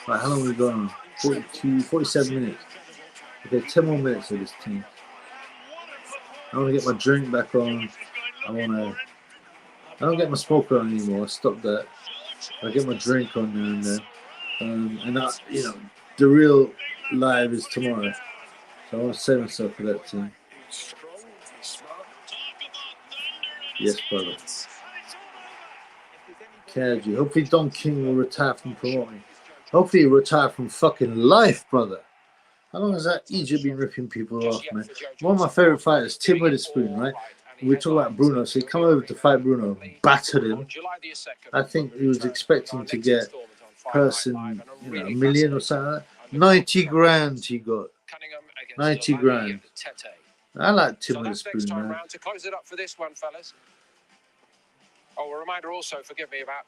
Right, how long have we gone on? 47 minutes. Okay, 10 more minutes of this team. I want to get my drink back on. I don't get my smoker on anymore. I stopped that. I get my drink on now and then. And you know, the real live is tomorrow, so I want to save myself for that team. Yes, brother. Kaji. Hopefully Don King will retire from promoting. Hopefully he'll retire from fucking life, brother. How long has that Egypt been ripping people off, man? One of my favorite fighters, Tim Witherspoon, right? We talk about Bruno, so he come over to fight Bruno, battered him. I think he was expecting to get person, you know, $1 million or something like that. 90 grand he got. 90 grand. I like Tim Witherspoon, man. To close it up for this one, fellas. Oh, a reminder also, forgive me, about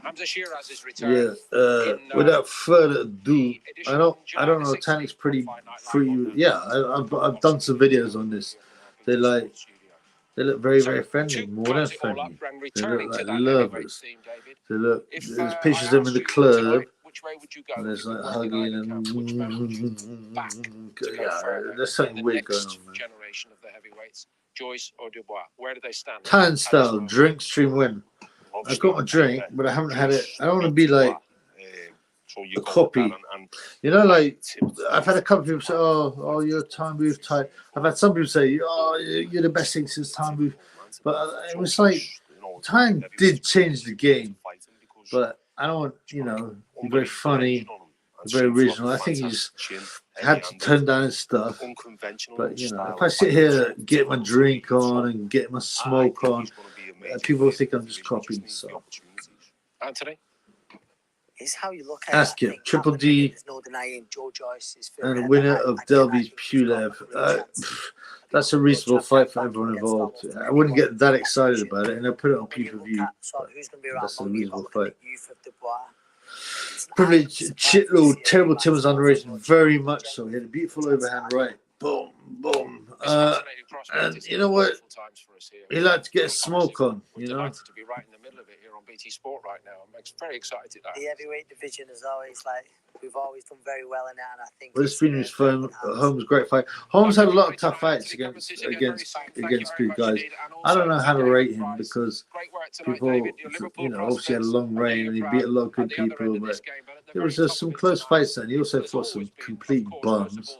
Hamza Shiraz's return. Yeah. Without further ado, I don't know. Tanik's pretty free. Yeah, I've done some videos on this. They look very, very friendly, more than friendly. They look like lovers. They look. There's pictures of them in the club. And there's like hugging and yeah, there's something weird going on, man. Generation of the heavyweights, Joyce or Dubois, where do they stand? Time style, drink, stream, win. I've got my drink, but I haven't had it. I don't want to be like a copy. You know, like I've had a couple of people say, "Oh, you're a time booth type." I've had some people say, "Oh, you're the best thing since time booth," but it was like time did change the game, but I don't want, you know, he's very funny, very original. I think he's had to turn down his stuff. But, you know, if I sit here, get my drink on and get my smoke on, people will think I'm just copying. So, Anthony? It's how you look at ask him. Triple D no denying Joe Joyce is and winner of Delby's Pulev. That's a reasonable fight for everyone involved. I wouldn't get that excited about it, and I put it on pay-per-view. That's a reasonable fight. Privilege, shitload, terrible Tim's underrated, very much so. He had a beautiful overhand right. Boom, boom. And you know what? He liked to get a smoke on, you know. Delighted to be right in the middle of it here on BT Sport right now. I'm very excited. The heavyweight division is always we've always done very well in it, and I think well, it's been his firm. Holmes' great fight. Holmes had a lot of tough fights against good guys. I don't know how to rate him because people, you know, obviously had a long reign and he beat a lot of good people, but there was just some close fights and he also fought some complete bums.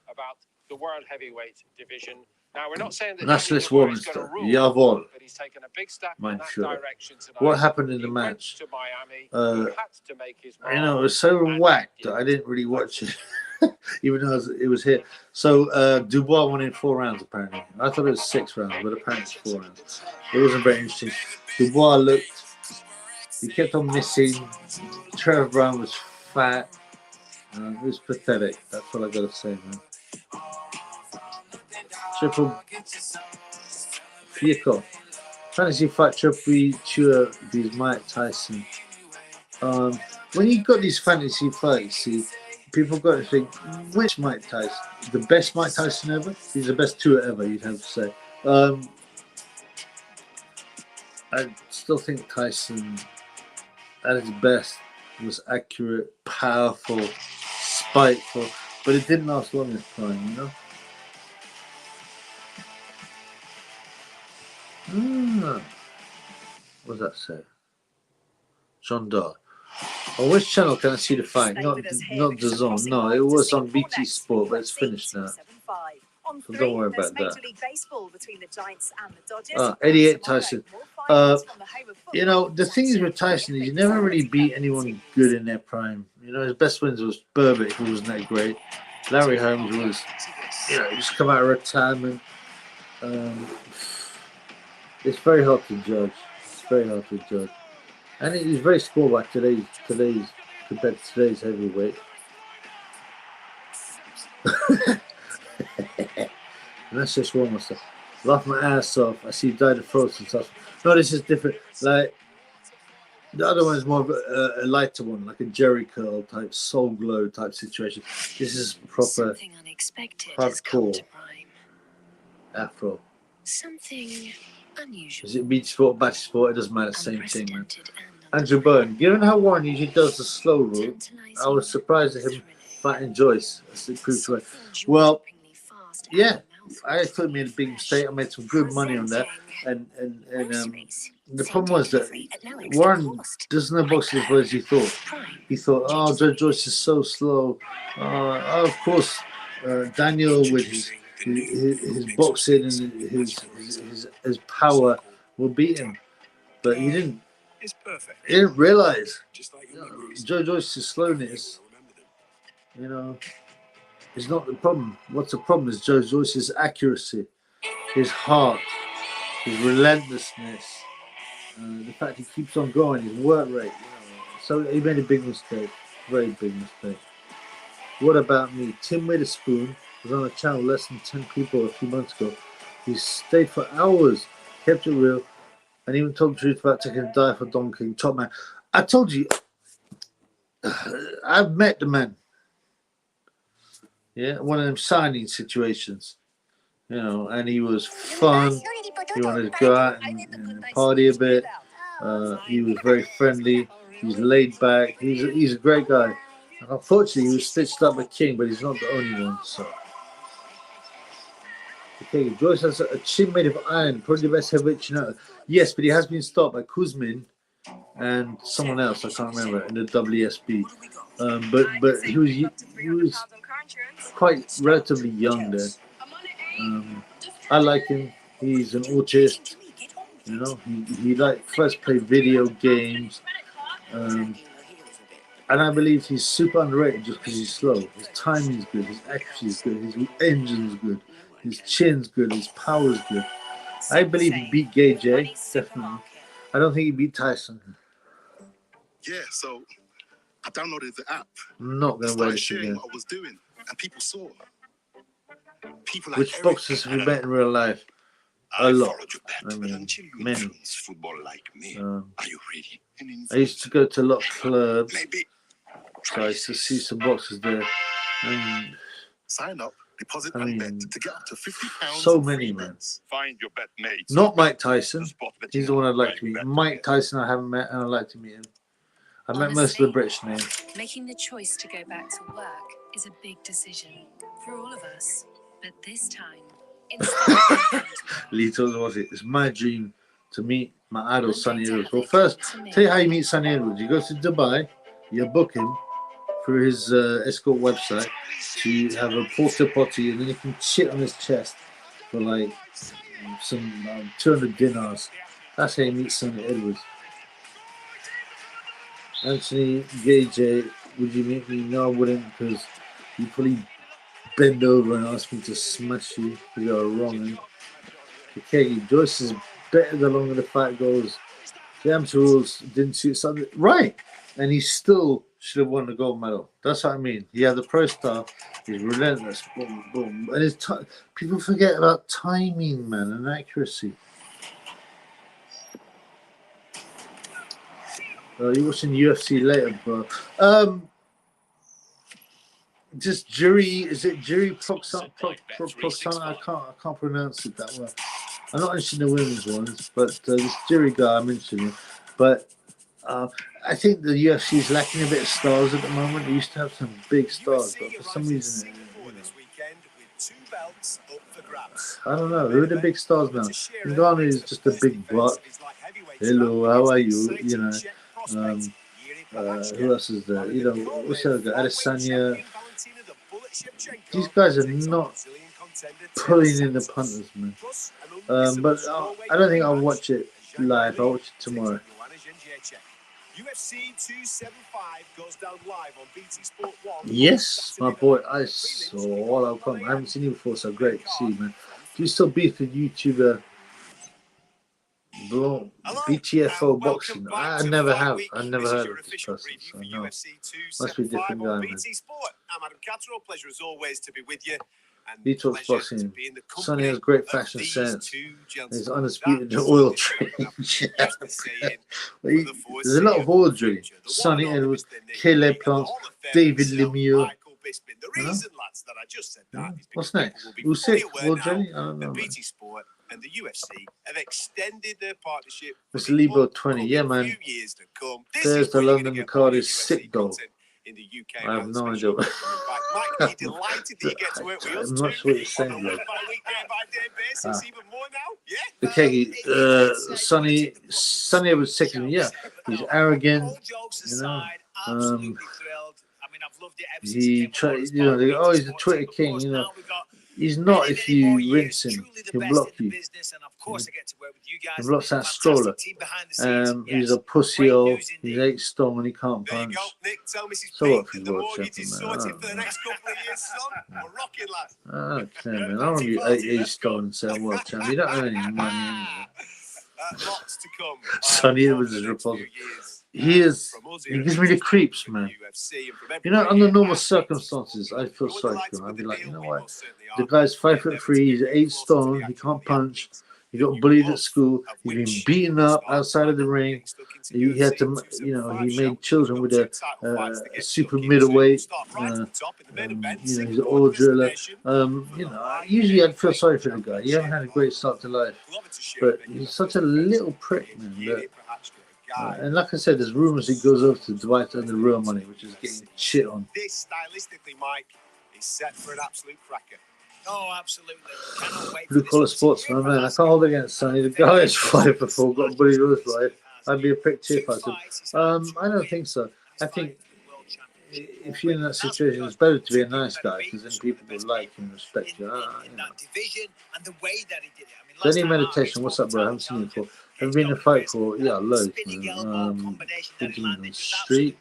About the world heavyweight division. Now, we're not saying that Nationalist Warminster, Jawohl. but he's taken a big step Mein in that Führer. direction tonight. What happened in the He match? went to Miami. He had to make his mark. You know, it was so whacked that I didn't really watch it, even though it was here. So Dubois won in 4 rounds, apparently. I thought it was 6 rounds, but apparently it's 4 rounds. It wasn't very interesting. Dubois looked, he kept on missing. Trevor Bryan was fat. It was pathetic. That's what I got to say, man. Triple Fiacco. Fantasy fight triple Chua beats Mike Tyson. When you got these fantasy fights, see, people got to think, which Mike Tyson? The best Mike Tyson ever? He's the best 2 ever, you'd have to say. I still think Tyson, at his best, was accurate, powerful, spiteful, but it didn't last long this time, you know? What does that say? John Doe. On which channel can I see the fight? Not DAZN. No, it was on BT Sport, but it's finished now. So don't worry about that. 88 Tyson. You know, the thing is with Tyson is he never really beat anyone good in their prime. You know, his best wins was Burbage, who wasn't that great. Larry Holmes was, you know, just come out of retirement. It's very hard to judge. It's very hard to judge. And he's very scored by today's compared to today's heavyweight. And that's just one myself. Laugh my ass off. I see died of frost and stuff. No, this is different. Like the other one is more of a lighter one, like a Jerry curl type, soul glow type situation. This is proper hardcore afro. Something unusual. Is it beach sport, batch sport? It doesn't matter. Same thing, man. Andrew Byrne. Given how Warren usually does the slow route, I was surprised at him fighting Joyce. As it proved to me. Well, yeah, I thought he made a big mistake. I made some good money on that, and the problem was that Warren doesn't know boxing as well as he thought. He thought, oh, Judge Joyce is so slow. Oh, of course, Daniel with his boxing and his power will beat him, but he didn't. He didn't realize Joe Joyce's slowness, you know, is not the problem. What's the problem is Joe Joyce's accuracy, his heart, his relentlessness, the fact he keeps on going, his work rate. You know. So he made a big mistake, very big mistake. What about me? Tim Witherspoon was on a channel less than 10 people a few months ago. He stayed for hours, kept it real, and even told the truth about taking a dive for Don King, top man. I told you, I've met the man. Yeah, one of them signing situations, you know, and he was fun. He wanted to go out and party a bit. He was very friendly. He's laid back. He's a great guy. And unfortunately, he was stitched up with King, but he's not the only one. So, okay, Joyce has a chin made of iron, probably the best heavyweight you know. Yes, but he has been stopped by Kuzmin and someone else. I can't remember in the WSB. But he was quite relatively young there. I like him. He's an autist. You know, he like first played video games. And I believe he's super underrated just because he's slow. His timing's good, his accuracy is good, his engine's good, his chin's good, his power's good. I believe he beat Gay J, definitely. I don't think he beat Tyson. Yeah, so I downloaded the app. I'm not going to wear this sharing again. what I was doing, and people saw. people like Which Eric boxers have you and met in real life? I A lot. followed your bet, I but mean, until you many. influence football like me, are you really an I used to go to a lot of clubs. Maybe So I used to see some boxers there. sign up, deposit I and bet mean, to get up to £50. so many, man. Find your bet mates. Not Mike Tyson. He's the one I'd like to meet. Mike Tyson I haven't met, and I'd like to meet him. I met most of the British names. Making the choice to go back to work is a big decision for all of us. But this time, Litos, was it? It's my dream to meet my idol, Sonny Edwards. Well, first, tell you how you meet Sonny Edwards. You go to Dubai, you book him through his escort website to have a porta potty, and then you can shit on his chest for like some 200 dinars. That's how you meet Sonny Edwards. Anthony Gage, would you meet me? No, I wouldn't, because you probably bend over and ask me to smash you if you're wrong. Okay, Joyce is better the longer the fight goes. The amateur rules didn't suit something. Right. And he still should have won the gold medal. That's what I mean. He had the pro star. He's relentless. Boom, boom. And his people forget about timing, man, and accuracy. You're watching UFC later, bro. Just Jury, is it Jury Proxana? I can't pronounce it that well. I'm not interested in the women's ones, but this Jury guy I'm interested in. But I think the UFC is lacking a bit of stars at the moment. They used to have some big stars, but for some reason, I don't know. Who are the big stars now? Ngannou is just a big butt. Hello, how are you? You know. Who else is there? You know, what's the other guy? Adesanya. These guys are not pulling in the punters, man. But I don't think I'll watch it live. I'll watch it tomorrow. UFC 275 goes down live on BT Sport 1. Yes, my boy, I saw all I'll come. I haven't seen you before, so great to see you, man. Do you still beef with YouTuber BTFO Boxing? I never have. I've never heard of this person, so no. Must be a different guy, man. I'm Adam Catterall. Pleasure as always to be with you. He talks boxing. Sonny has great fashion sense. He's undisputed in oil trade. There's a lot of oil drilling. Sonny Edwards, Caleb Plants, David Lemieux. What's next? Usyk, oil drilling? I don't know. BT Sport and the UFC have extended their partnership. Mr. Lebo 20, yeah, man. Thursday, London, the card is sick, though. In the UK, I have no idea. Mike, delighted that you get to work with us. I'm not sure what you're saying, though. Even more now. Okay, Sonny Edwards second, yeah. He's arrogant, you know. He tried, you know, they go, oh, he's the Twitter king, you know. He's not if you rinse him. He'll block you. He blocks that stroller. He's a pussy hole. He's 8 stone and he can't punch. So what for world champion, man? Okay, man. I don't want to be 8 stone and say I'm world champion. You don't earn any money anyway. Sonny Edwards is repulsive. He gives me the creeps, man. You know, under normal circumstances, I feel sorry for him. I'd be like, you know what? The guy's 5'3", he's 8 stone, he can't punch. He got bullied at school. He's been beaten up outside of the ring. He had to, you know, he made children with a super middleweight. You know, he's an oil driller. You know, usually I'd feel sorry for the guy. He hasn't had a great start to life, but he's such a little prick, man. That, and like I said, there's rumors he goes over to Dubois to earn the real money, which is getting shit on. This stylistically, Mike, is set for an absolute cracker. Oh, absolutely. Blue collar sportsman, man. I can't hold it against Sonny. The guy is 5'4", got bullied all his life. I'd be a prick too if I said. I don't think so. I think if you're in that situation, it's better to be a nice guy because then people will like and respect you. You know. Any meditation? What's up, bro? I haven't seen you before. I've been in a fight for loads. Man. Thinking on the street.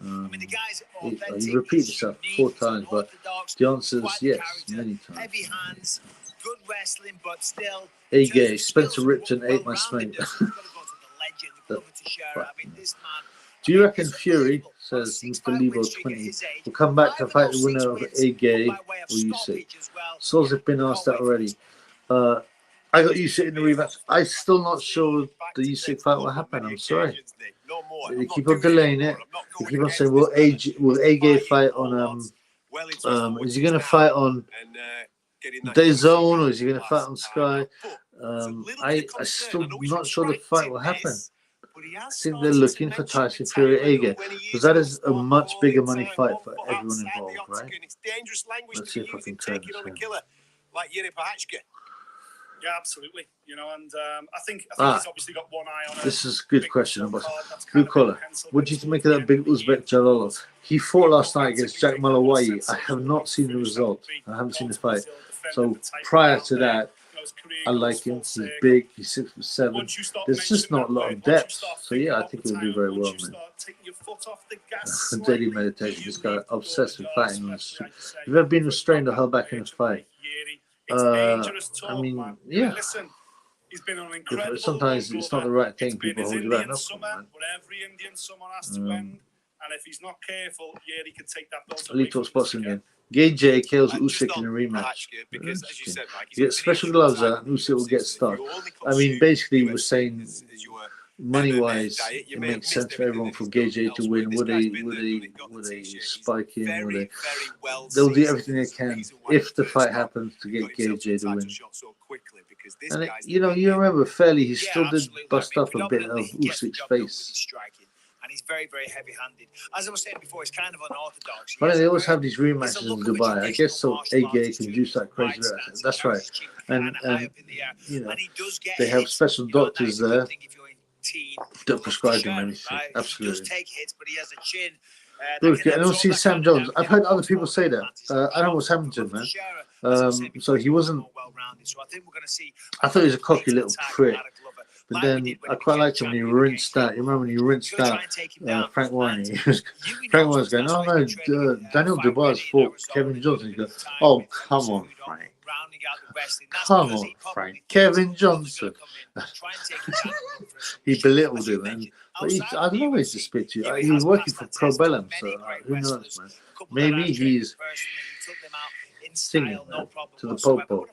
You repeat yourself 4 times, but the answer is yes, many times. Heavy hands, good wrestling, but still. Hey, gay, Spencer Ripton ate my snake. Do you reckon Fury, says Mr. Levo20, will come back to fight the winner of A-Gay or Usyk? Souls have been asked that already. I got Usyk in the rematch. I'm still not sure the Usyk fight will happen. I'm sorry. They keep on delaying it. They keep on saying, will A-Gay fight on... is he going to fight on DAZN or is he going to fight on Sky? I'm still not sure the fight will happen. I think they're looking for Tyson Fury A-Gay because that is a much bigger money fight for everyone involved, right? Let's see if I can turn this in. Yeah, absolutely. You know, and I think he's obviously got one eye on it. This is a good question. Blue collar. What do you make of that big Uzbek Jalolov? He fought last night against Jack Malawayi. I have not seen the result. I haven't seen the fight. So prior to that, I like him. He's big. He's 6'7". There's just not a lot of depth. So yeah, I think he'll do very well, man. Daily meditation. This guy obsessed with fighting. Have you ever been restrained or held back in a fight? I mean, yeah. Sometimes it's not the right thing. People hold you back. And if he's not careful, yeah, he could take that belt. Elite Talk Sports again. Gay J kills Usyk in a rematch. You get special gloves out, and Usyk will get stuck. I mean, basically, we're saying money-wise, it makes sense for everyone for Gay J to win. Would they spike him? They'll do everything they can if the fight happens to get Gay J to win. And you know, you remember fairly, he still did bust up a bit of Usyk's face. And he's very, very heavy-handed. As I was saying before, it's kind of unorthodox. But they always have these rematches in Dubai. I guess so A-Gay can do that crazy. That's right. And you know, they have special doctors there that prescribe him anything. Absolutely. Look, I don't see Sam Jones. I've heard other people say that. I don't know what's happened to him, man. So he wasn't. I thought he was a cocky little prick. But then I quite liked him when he rinsed out. You remember when he rinsed out Frank Warren? Frank Warren was going, oh no, Daniel Dubois fought Kevin Johnson. He goes, oh, come on, Frank. Come on, Frank. Kevin Johnson. He belittled him. And, but I don't know where to speak to you. He was working for Pro Bellum, so who knows, man. Maybe he's singing to the Popo.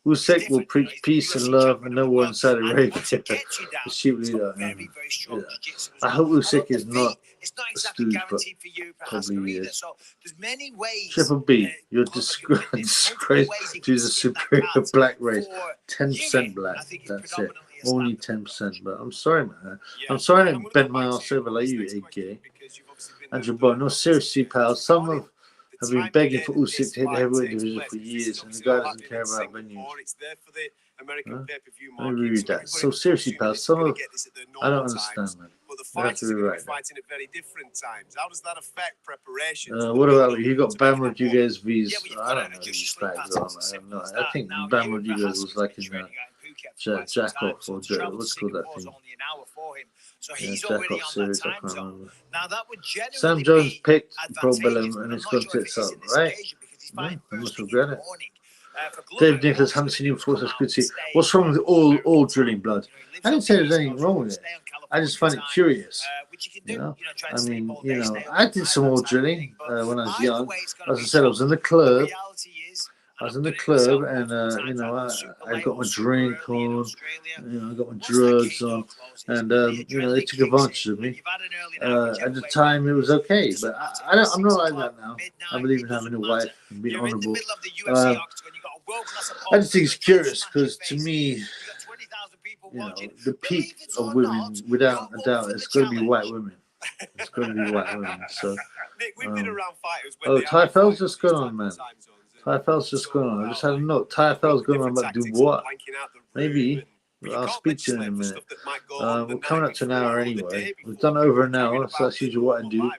Usyk will preach peace and love and no war in Saudi Arabia. The sheep leader. Yeah. I hope Usyk is not a stooge, but probably he is. Triple B, you're disgrace to the superior black race. 10% black. That's it. Only 10%. But I'm sorry, man. I'm sorry I didn't bend my ass over like you, A-Gay. Andrew Boy, no, seriously, pal. Some of have been begging for Usyk to hit the heavyweight division for years, and the guy doesn't care about venues. I agree with that. So seriously, pal, some of I don't understand, man. You have to be right. What about you? Got Bam Rodriguez vs. I don't know these facts are. I don't know. I think Bam Rodriguez was like in Jack Off or what's called that thing. Jack Off series. I can't remember. Sam Jones picked Pro Bellum and it's got tits up, right? I must regret it. Dave Nicholas, haven't seen you before, so it's good to see. What's wrong with all drilling blood? I didn't say there's anything wrong with it. I just find it curious. You know, I mean, you know, I did some more drilling when I was young. As I said, I was in the club. And you know, I got my drink on, you know, I got my drugs on, and you know, they took advantage of me. At the time, it was okay, but I'm not like that now. I believe in having a wife and being honourable. I just think it's curious because to me, you know, the peak of women, without a doubt, it's going to be white women. It's going to be white women. So, oh, Typhoon's just gone on, man. TFL's just gone on. I just had a note. TFL's going on about Dubois. Maybe. I'll speak to you in a minute. We're coming up to an hour anyway. We've done over an hour, so that's usually what I do.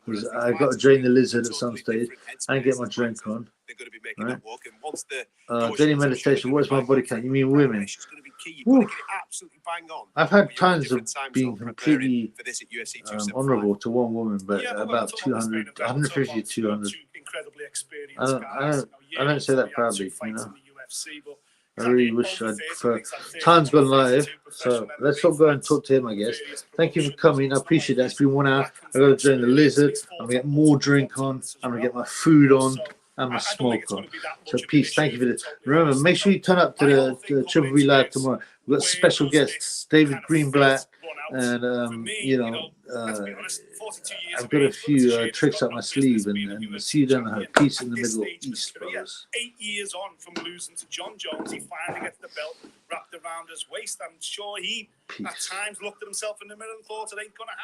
Because I've got to drain the lizard at some stage and get my drink on. Right? Daily meditation. What is my body count? You mean women? Woo. I've had times of being completely honourable to one woman, but about 200, 150 to 200. I don't say that proudly, you know. I really wish I'd prefer. Time's gone live, so let's all go and talk to him, I guess. Thank you for coming. I appreciate that. It's been 1 hour. I got to join the Lizard. I'm going to get more drink on. I'm going to get my food on and my smoke on. So peace. Thank you for this. Remember, make sure you turn up to the Trevor Bryan Live tomorrow. We've got special guests, David Greenblatt, and you know, I've got a few tricks up my sleeve, and see you down the peace in the Middle East, brothers. 8 years on from losing to John Jones, he finally gets the belt wrapped around his waist. I'm sure he at times looked at himself in the mirror and thought it ain't gonna happen.